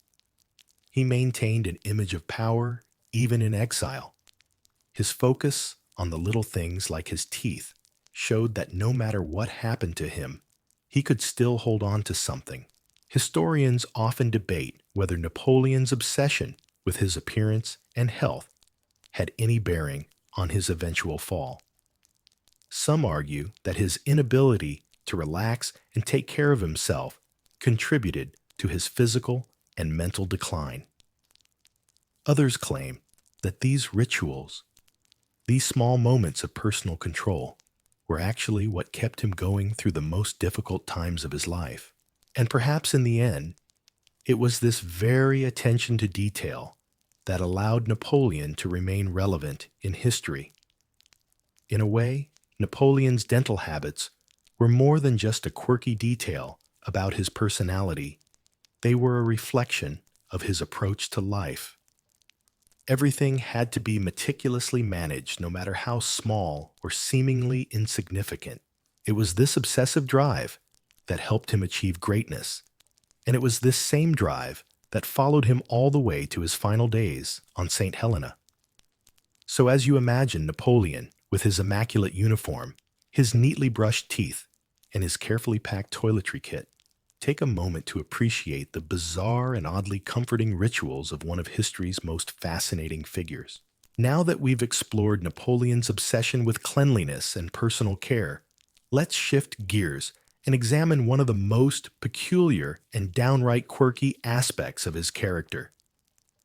He maintained an image of power even in exile. His focus on the little things like his teeth showed that no matter what happened to him, he could still hold on to something. Historians often debate whether Napoleon's obsession with his appearance and health had any bearing on his eventual fall. Some argue that his inability to relax and take care of himself contributed to his physical and mental decline. Others claim that these rituals, these small moments of personal control, were actually what kept him going through the most difficult times of his life. And perhaps in the end, it was this very attention to detail that allowed Napoleon to remain relevant in history. In a way, Napoleon's dental habits were more than just a quirky detail about his personality. They were a reflection of his approach to life. Everything had to be meticulously managed, no matter how small or seemingly insignificant. It was this obsessive drive that helped him achieve greatness, and it was this same drive that followed him all the way to his final days on St. Helena. So as you imagine Napoleon with his immaculate uniform, his neatly brushed teeth, and his carefully packed toiletry kit, take a moment to appreciate the bizarre and oddly comforting rituals of one of history's most fascinating figures. Now that we've explored Napoleon's obsession with cleanliness and personal care, let's shift gears and examine one of the most peculiar and downright quirky aspects of his character: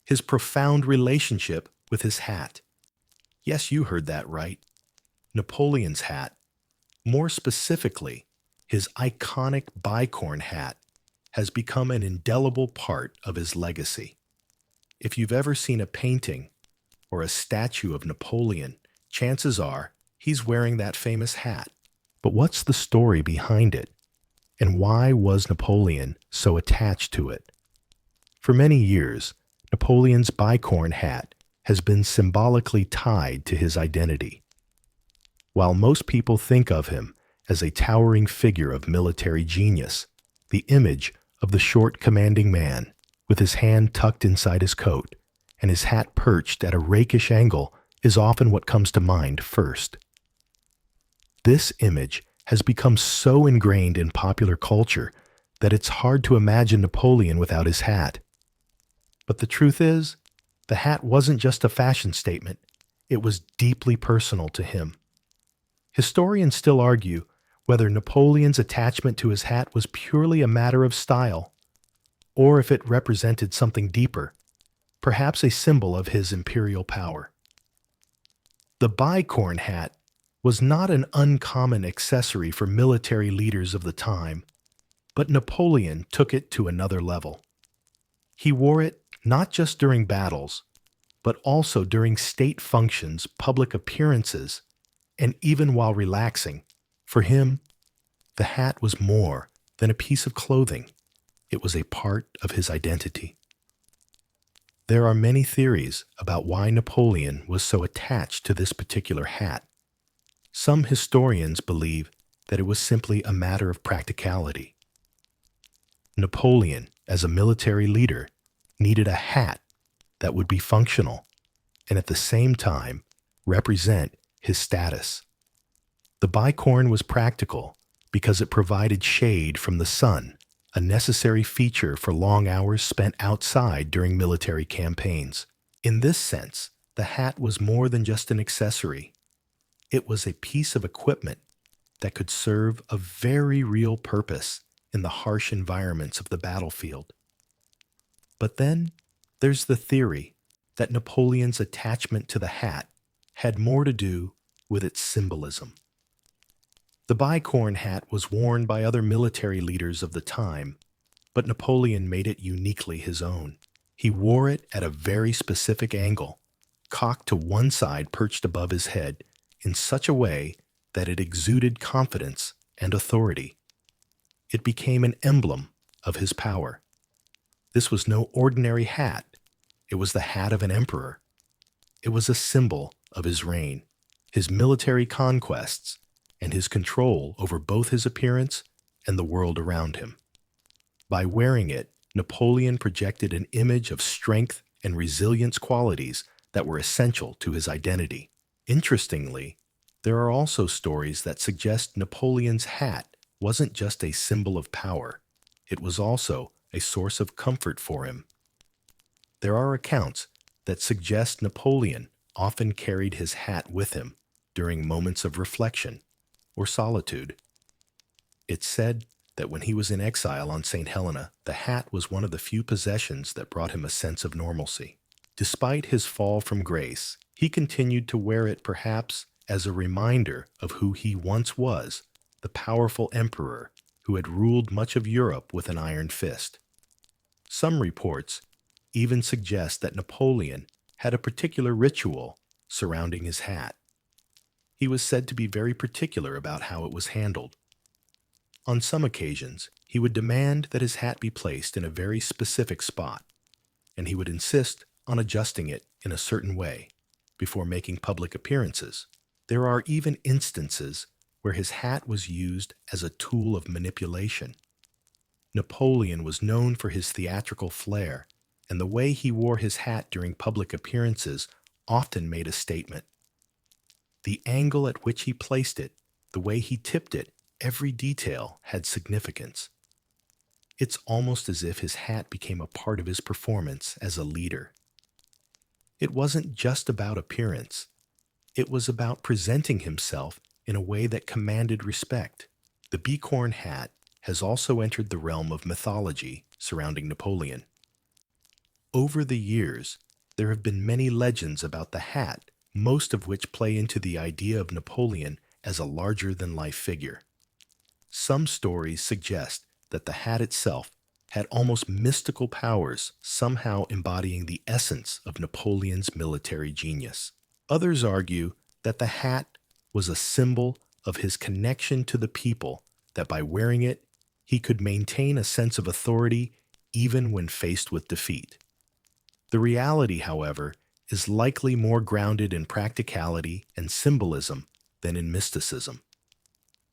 his profound relationship with his hat. Yes, you heard that right. Napoleon's hat. More specifically, his iconic bicorn hat has become an indelible part of his legacy. If you've ever seen a painting or a statue of Napoleon, chances are he's wearing that famous hat. But what's the story behind it? And why was Napoleon so attached to it? For many years, Napoleon's bicorn hat has been symbolically tied to his identity. While most people think of him as a towering figure of military genius, the image of the short, commanding man, with his hand tucked inside his coat and his hat perched at a rakish angle, is often what comes to mind first. This image has become so ingrained in popular culture that it's hard to imagine Napoleon without his hat. But the truth is, the hat wasn't just a fashion statement, it was deeply personal to him. Historians still argue whether Napoleon's attachment to his hat was purely a matter of style, or if it represented something deeper, perhaps a symbol of his imperial power. The bicorn hat was not an uncommon accessory for military leaders of the time, but Napoleon took it to another level. He wore it not just during battles, but also during state functions, public appearances, and even while relaxing. For him, the hat was more than a piece of clothing. It was a part of his identity. There are many theories about why Napoleon was so attached to this particular hat. Some historians believe that it was simply a matter of practicality. Napoleon, as a military leader, needed a hat that would be functional and at the same time represent his status. The bicorn was practical because it provided shade from the sun, a necessary feature for long hours spent outside during military campaigns. In this sense, the hat was more than just an accessory. It was a piece of equipment that could serve a very real purpose in the harsh environments of the battlefield. But then there's the theory that Napoleon's attachment to the hat had more to do with its symbolism. The bicorn hat was worn by other military leaders of the time, but Napoleon made it uniquely his own. He wore it at a very specific angle, cocked to one side perched above his head, in such a way that it exuded confidence and authority. It became an emblem of his power. This was no ordinary hat. It was the hat of an emperor. It was a symbol of his reign, his military conquests, and his control over both his appearance and the world around him. By wearing it, Napoleon projected an image of strength and resilience qualities that were essential to his identity. Interestingly, there are also stories that suggest Napoleon's hat wasn't just a symbol of power, it was also a source of comfort for him. There are accounts that suggest Napoleon often carried his hat with him during moments of reflection or solitude. It's said that when he was in exile on St. Helena, the hat was one of the few possessions that brought him a sense of normalcy. Despite his fall from grace, he continued to wear it perhaps as a reminder of who he once was, the powerful emperor who had ruled much of Europe with an iron fist. Some reports even suggest that Napoleon had a particular ritual surrounding his hat. He was said to be very particular about how it was handled. On some occasions, he would demand that his hat be placed in a very specific spot, and he would insist on adjusting it in a certain way before making public appearances. There are even instances where his hat was used as a tool of manipulation. Napoleon was known for his theatrical flair, and the way he wore his hat during public appearances often made a statement. The angle at which he placed it, the way he tipped it, every detail had significance. It's almost as if his hat became a part of his performance as a leader. It wasn't just about appearance. It was about presenting himself in a way that commanded respect. The bicorn hat has also entered the realm of mythology surrounding Napoleon. Over the years, there have been many legends about the hat, most of which play into the idea of Napoleon as a larger-than-life figure. Some stories suggest that the hat itself had almost mystical powers, somehow embodying the essence of Napoleon's military genius. Others argue that the hat was a symbol of his connection to the people, that by wearing it, he could maintain a sense of authority even when faced with defeat. The reality, however, is likely more grounded in practicality and symbolism than in mysticism.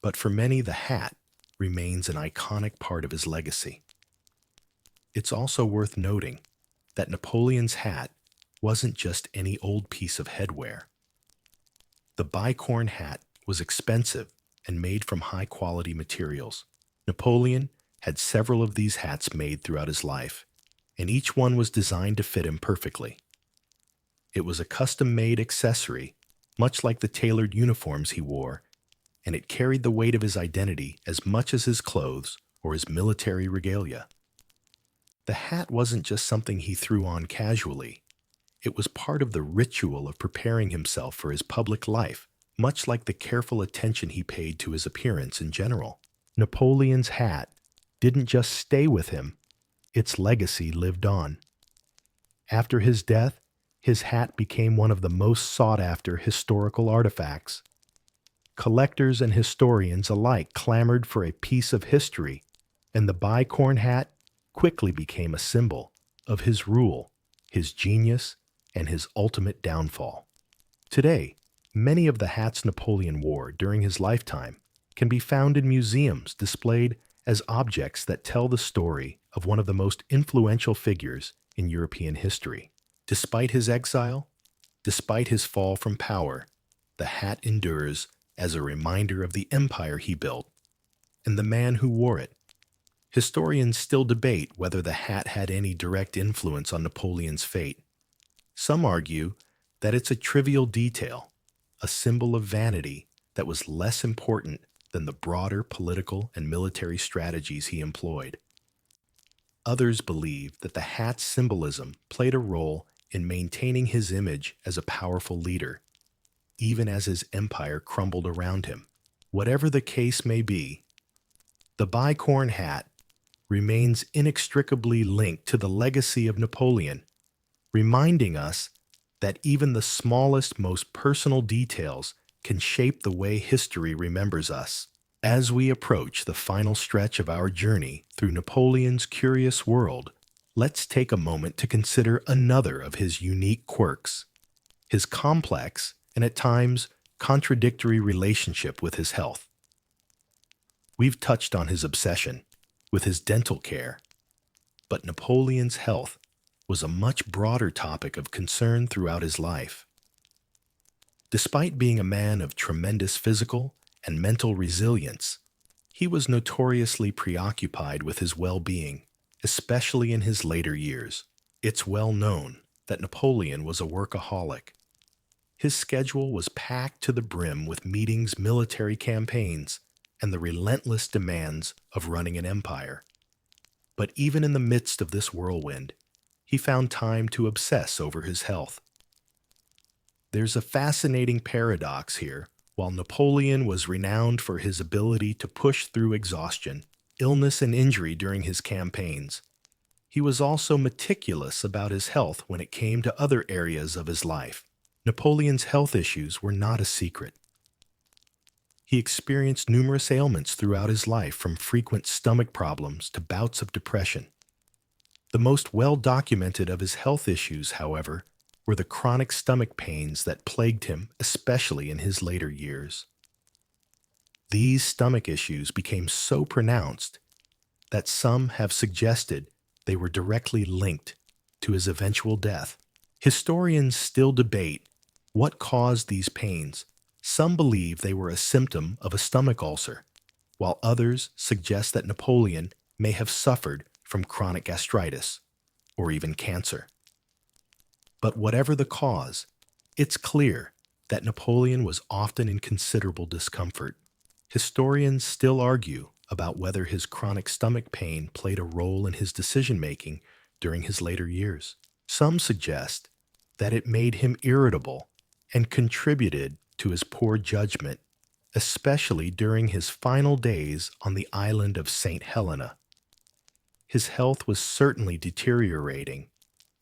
But for many, the hat remains an iconic part of his legacy. It's also worth noting that Napoleon's hat wasn't just any old piece of headwear. The bicorn hat was expensive and made from high-quality materials. Napoleon had several of these hats made throughout his life, and each one was designed to fit him perfectly. It was a custom-made accessory, much like the tailored uniforms he wore, and it carried the weight of his identity as much as his clothes or his military regalia. The hat wasn't just something he threw on casually. It was part of the ritual of preparing himself for his public life, much like the careful attention he paid to his appearance in general. Napoleon's hat didn't just stay with him, its legacy lived on. After his death, his hat became one of the most sought-after historical artifacts. Collectors and historians alike clamored for a piece of history, and the bicorn hat quickly became a symbol of his rule, his genius, and his ultimate downfall. Today, many of the hats Napoleon wore during his lifetime can be found in museums displayed as objects that tell the story of one of the most influential figures in European history. Despite his exile, despite his fall from power, the hat endures as a reminder of the empire he built and the man who wore it. Historians still debate whether the hat had any direct influence on Napoleon's fate. Some argue that it's a trivial detail, a symbol of vanity that was less important than the broader political and military strategies he employed. Others believe that the hat's symbolism played a role in maintaining his image as a powerful leader, even as his empire crumbled around him. Whatever the case may be, the bicorn hat remains inextricably linked to the legacy of Napoleon, reminding us that even the smallest, most personal details can shape the way history remembers us. As we approach the final stretch of our journey through Napoleon's curious world, let's take a moment to consider another of his unique quirks, his complex and at times contradictory relationship with his health. We've touched on his obsession with his dental care, but Napoleon's health was a much broader topic of concern throughout his life. Despite being a man of tremendous physical and mental resilience, he was notoriously preoccupied with his well-being, especially in his later years. It's well known that Napoleon was a workaholic. His schedule was packed to the brim with meetings, military campaigns, and the relentless demands of running an empire. But even in the midst of this whirlwind, he found time to obsess over his health. There's a fascinating paradox here. While Napoleon was renowned for his ability to push through exhaustion, illness, and injury during his campaigns, he was also meticulous about his health when it came to other areas of his life. Napoleon's health issues were not a secret. He experienced numerous ailments throughout his life, from frequent stomach problems to bouts of depression. The most well-documented of his health issues, however, were the chronic stomach pains that plagued him, especially in his later years. These stomach issues became so pronounced that some have suggested they were directly linked to his eventual death. Historians still debate what caused these pains. Some believe they were a symptom of a stomach ulcer, while others suggest that Napoleon may have suffered from chronic gastritis or even cancer. But whatever the cause, it's clear that Napoleon was often in considerable discomfort. Historians still argue about whether his chronic stomach pain played a role in his decision-making during his later years. Some suggest that it made him irritable and contributed to his poor judgment, especially during his final days on the island of St. Helena. His health was certainly deteriorating,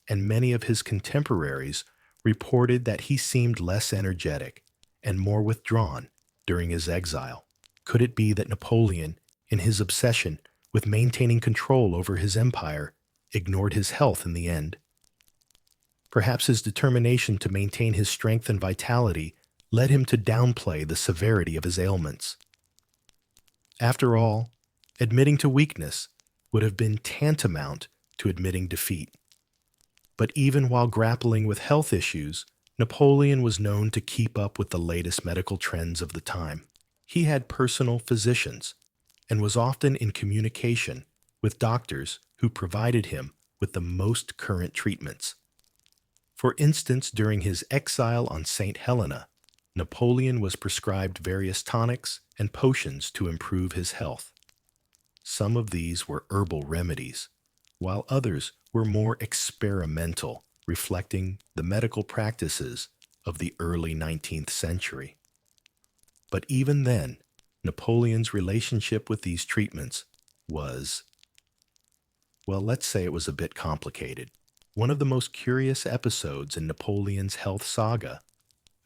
and many of his contemporaries reported that he seemed less energetic and more withdrawn during his exile. Could it be that Napoleon, in his obsession with maintaining control over his empire, ignored his health in the end? Perhaps his determination to maintain his strength and vitality led him to downplay the severity of his ailments. After all, admitting to weakness would have been tantamount to admitting defeat. But even while grappling with health issues, Napoleon was known to keep up with the latest medical trends of the time. He had personal physicians and was often in communication with doctors who provided him with the most current treatments. For instance, during his exile on St. Helena, Napoleon was prescribed various tonics and potions to improve his health. Some of these were herbal remedies, while others were more experimental, reflecting the medical practices of the early 19th century. But even then, Napoleon's relationship with these treatments was, well, let's say it was a bit complicated. One of the most curious episodes in Napoleon's health saga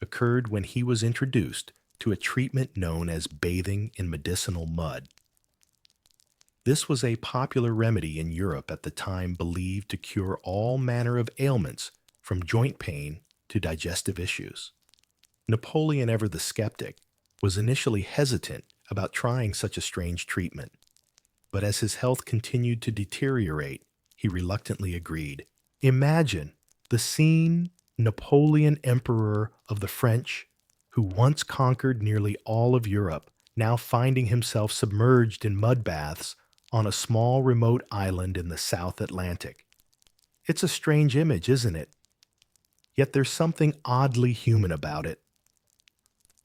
occurred when he was introduced to a treatment known as bathing in medicinal mud. This was a popular remedy in Europe at the time, believed to cure all manner of ailments from joint pain to digestive issues. Napoleon, ever the skeptic, was initially hesitant about trying such a strange treatment, but as his health continued to deteriorate, he reluctantly agreed. Imagine the scene: Napoleon, Emperor of the French, who once conquered nearly all of Europe, now finding himself submerged in mud baths on a small remote island in the South Atlantic. It's a strange image, isn't it? Yet there's something oddly human about it.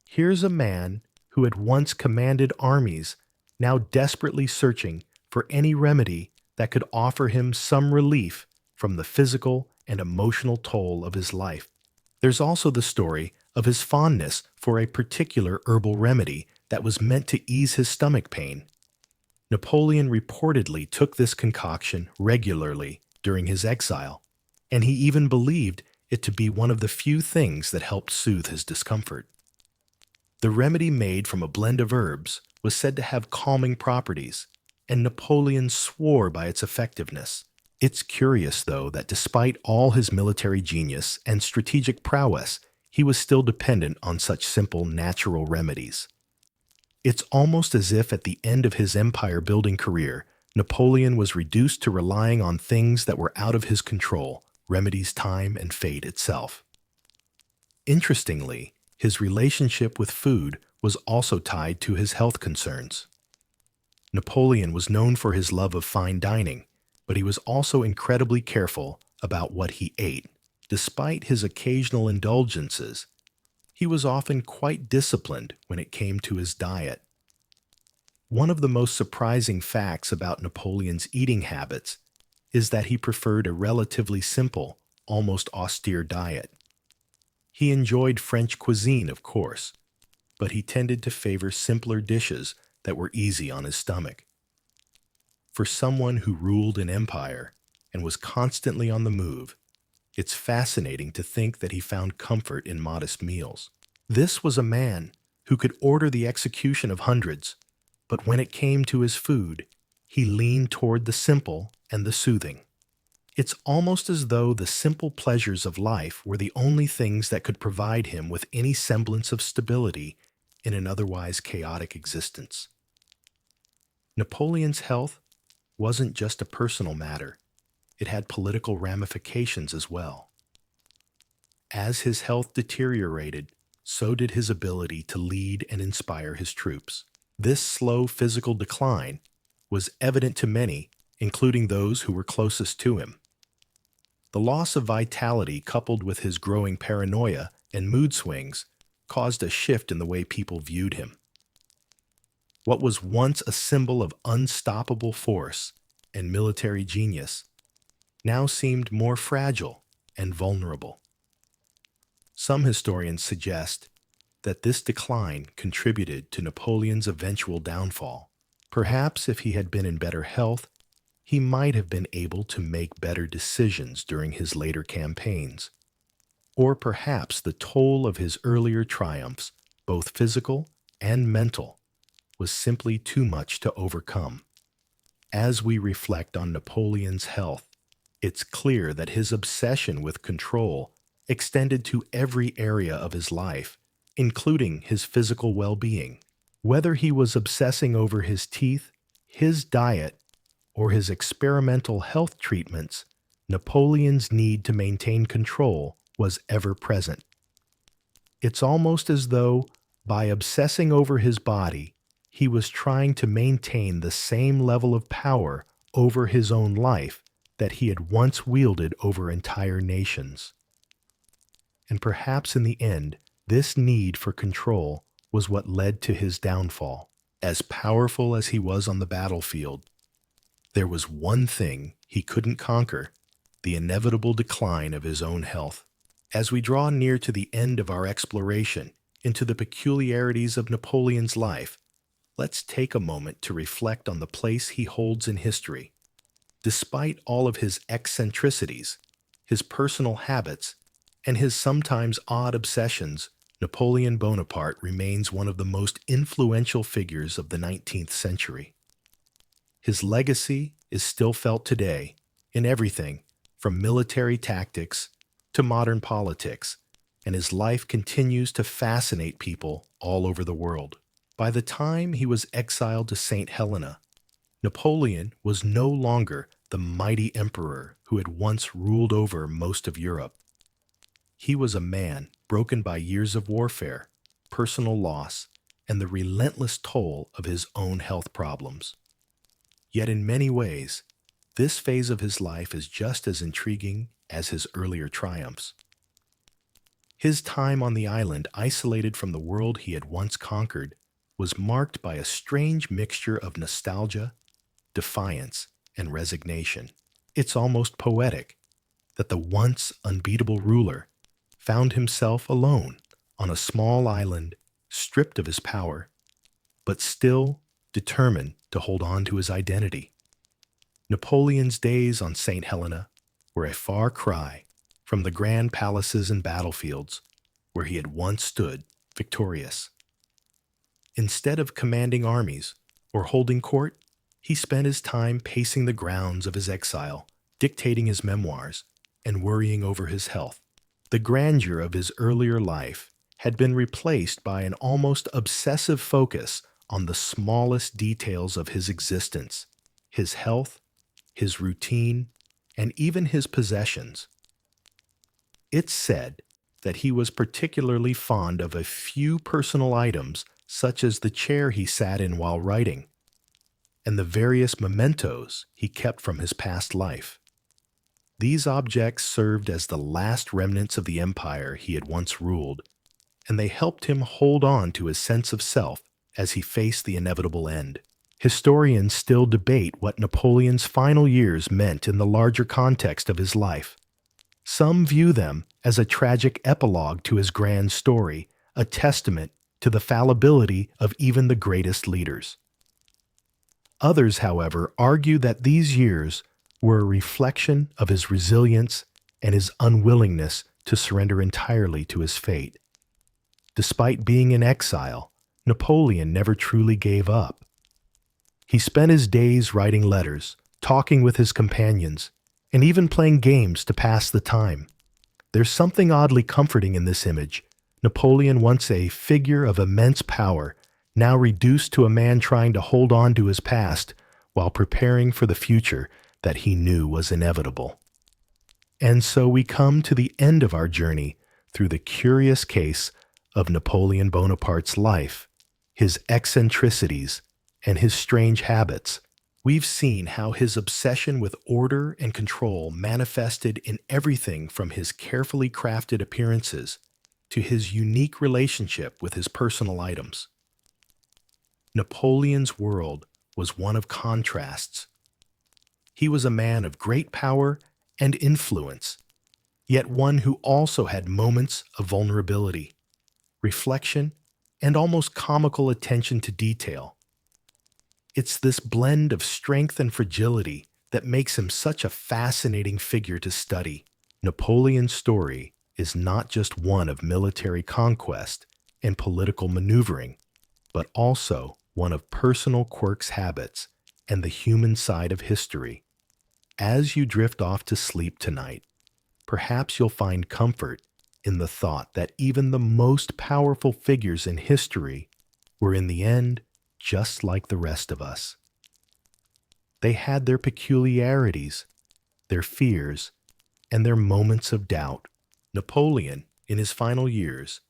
Here's a man who had once commanded armies, now desperately searching for any remedy that could offer him some relief from the physical and emotional toll of his life. There's also the story of his fondness for a particular herbal remedy that was meant to ease his stomach pain. Napoleon reportedly took this concoction regularly during his exile, and he even believed it to be one of the few things that helped soothe his discomfort. The remedy, made from a blend of herbs, was said to have calming properties, and Napoleon swore by its effectiveness. It's curious, though, that despite all his military genius and strategic prowess, he was still dependent on such simple natural remedies. It's almost as if at the end of his empire-building career, Napoleon was reduced to relying on things that were out of his control, remedies, time, and fate itself. Interestingly, his relationship with food was also tied to his health concerns. Napoleon was known for his love of fine dining, but he was also incredibly careful about what he ate. Despite his occasional indulgences, he was often quite disciplined when it came to his diet. One of the most surprising facts about Napoleon's eating habits is that he preferred a relatively simple, almost austere diet. He enjoyed French cuisine, of course, but he tended to favor simpler dishes that were easy on his stomach. For someone who ruled an empire and was constantly on the move, it's fascinating to think that he found comfort in modest meals. This was a man who could order the execution of hundreds, but when it came to his food, he leaned toward the simple and the soothing. It's almost as though the simple pleasures of life were the only things that could provide him with any semblance of stability in an otherwise chaotic existence. Napoleon's health wasn't just a personal matter. It had political ramifications as well. As his health deteriorated, so did his ability to lead and inspire his troops. This slow physical decline was evident to many, including those who were closest to him. The loss of vitality, coupled with his growing paranoia and mood swings, caused a shift in the way people viewed him. What was once a symbol of unstoppable force and military genius now seemed more fragile and vulnerable. Some historians suggest that this decline contributed to Napoleon's eventual downfall. Perhaps if he had been in better health, he might have been able to make better decisions during his later campaigns. Or perhaps the toll of his earlier triumphs, both physical and mental, was simply too much to overcome. As we reflect on Napoleon's health, it's clear that his obsession with control extended to every area of his life, including his physical well-being. Whether he was obsessing over his teeth, his diet, or his experimental health treatments, Napoleon's need to maintain control was ever present. It's almost as though, by obsessing over his body, he was trying to maintain the same level of power over his own life that he had once wielded over entire nations. And perhaps in the end, this need for control was what led to his downfall. As powerful as he was on the battlefield, there was one thing he couldn't conquer: the inevitable decline of his own health. As we draw near to the end of our exploration into the peculiarities of Napoleon's life, let's take a moment to reflect on the place he holds in history. Despite all of his eccentricities, his personal habits, and his sometimes odd obsessions, Napoleon Bonaparte remains one of the most influential figures of the 19th century. His legacy is still felt today in everything from military tactics to modern politics, and his life continues to fascinate people all over the world. By the time he was exiled to St. Helena, Napoleon was no longer the mighty emperor who had once ruled over most of Europe. He was a man broken by years of warfare, personal loss, and the relentless toll of his own health problems. Yet in many ways, this phase of his life is just as intriguing as his earlier triumphs. His time on the island, isolated from the world he had once conquered, was marked by a strange mixture of nostalgia, defiance, and resignation. It's almost poetic that the once unbeatable ruler found himself alone on a small island, stripped of his power, but still determined to hold on to his identity. Napoleon's days on St. Helena were a far cry from the grand palaces and battlefields where he had once stood victorious. Instead of commanding armies or holding court, he spent his time pacing the grounds of his exile, dictating his memoirs, and worrying over his health. The grandeur of his earlier life had been replaced by an almost obsessive focus on the smallest details of his existence: his health, his routine, and even his possessions. It's said that he was particularly fond of a few personal items, such as the chair he sat in while writing, and the various mementos he kept from his past life. These objects served as the last remnants of the empire he had once ruled, and they helped him hold on to his sense of self as he faced the inevitable end. Historians still debate what Napoleon's final years meant in the larger context of his life. Some view them as a tragic epilogue to his grand story, a testament to the fallibility of even the greatest leaders. Others, however, argue that these years were a reflection of his resilience and his unwillingness to surrender entirely to his fate. Despite being in exile, Napoleon never truly gave up. He spent his days writing letters, talking with his companions, and even playing games to pass the time. There's something oddly comforting in this image. Napoleon, once a figure of immense power, now reduced to a man trying to hold on to his past while preparing for the future that he knew was inevitable. And so we come to the end of our journey through the curious case of Napoleon Bonaparte's life, his eccentricities, and his strange habits. We've seen how his obsession with order and control manifested in everything from his carefully crafted appearances to his unique relationship with his personal items. Napoleon's world was one of contrasts. He was a man of great power and influence, yet one who also had moments of vulnerability, reflection, and almost comical attention to detail. It's this blend of strength and fragility that makes him such a fascinating figure to study. Napoleon's story is not just one of military conquest and political maneuvering, but also one of personal quirks, habits, and the human side of history. As you drift off to sleep tonight, perhaps you'll find comfort in the thought that even the most powerful figures in history were in the end just like the rest of us. They had their peculiarities, their fears, and their moments of doubt. Napoleon, in his final years,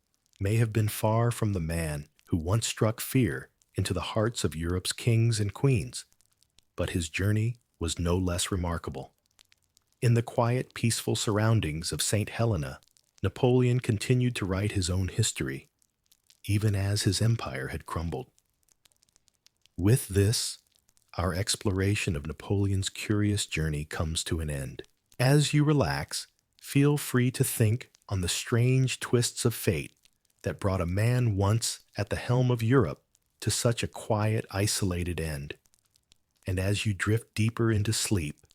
may have been far from the man who once struck fear into the hearts of Europe's kings and queens, but his journey was no less remarkable. In the quiet, peaceful surroundings of St. Helena, Napoleon continued to write his own history, even as his empire had crumbled. With this, our exploration of Napoleon's curious journey comes to an end. As you relax, feel free to think on the strange twists of fate that brought a man once at the helm of Europe to such a quiet, isolated end. And as you drift deeper into sleep,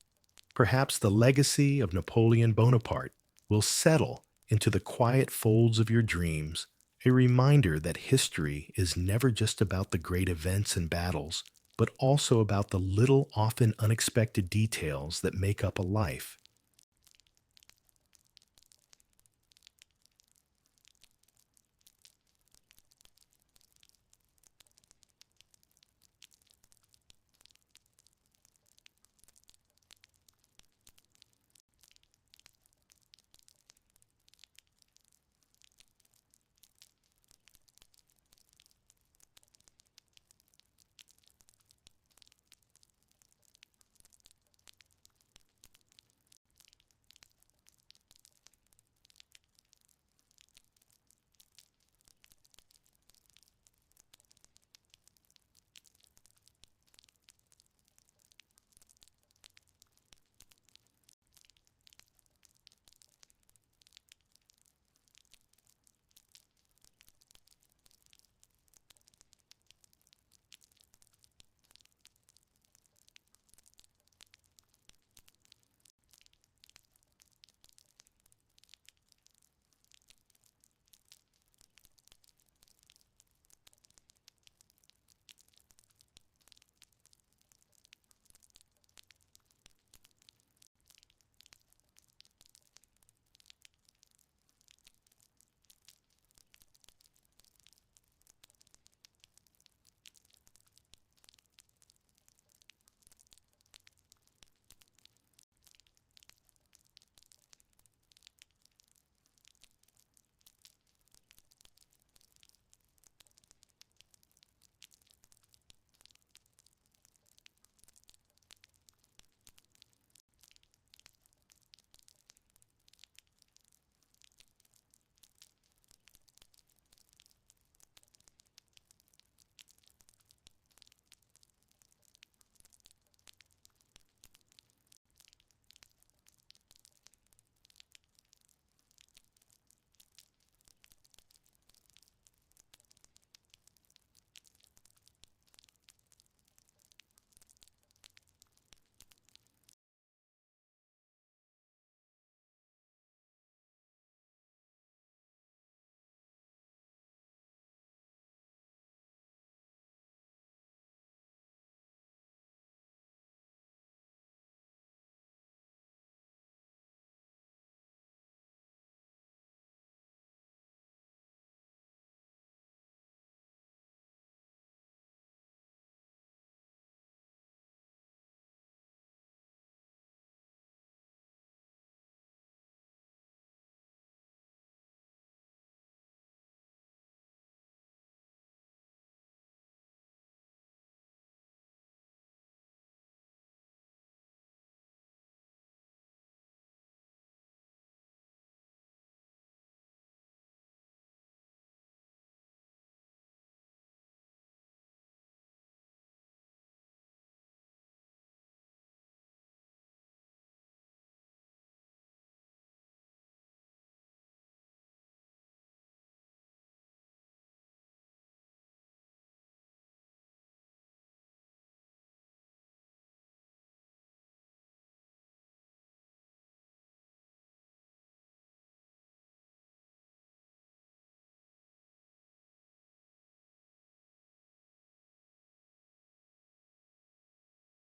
perhaps the legacy of Napoleon Bonaparte will settle into the quiet folds of your dreams, a reminder that history is never just about the great events and battles, but also about the little, often unexpected details that make up a life.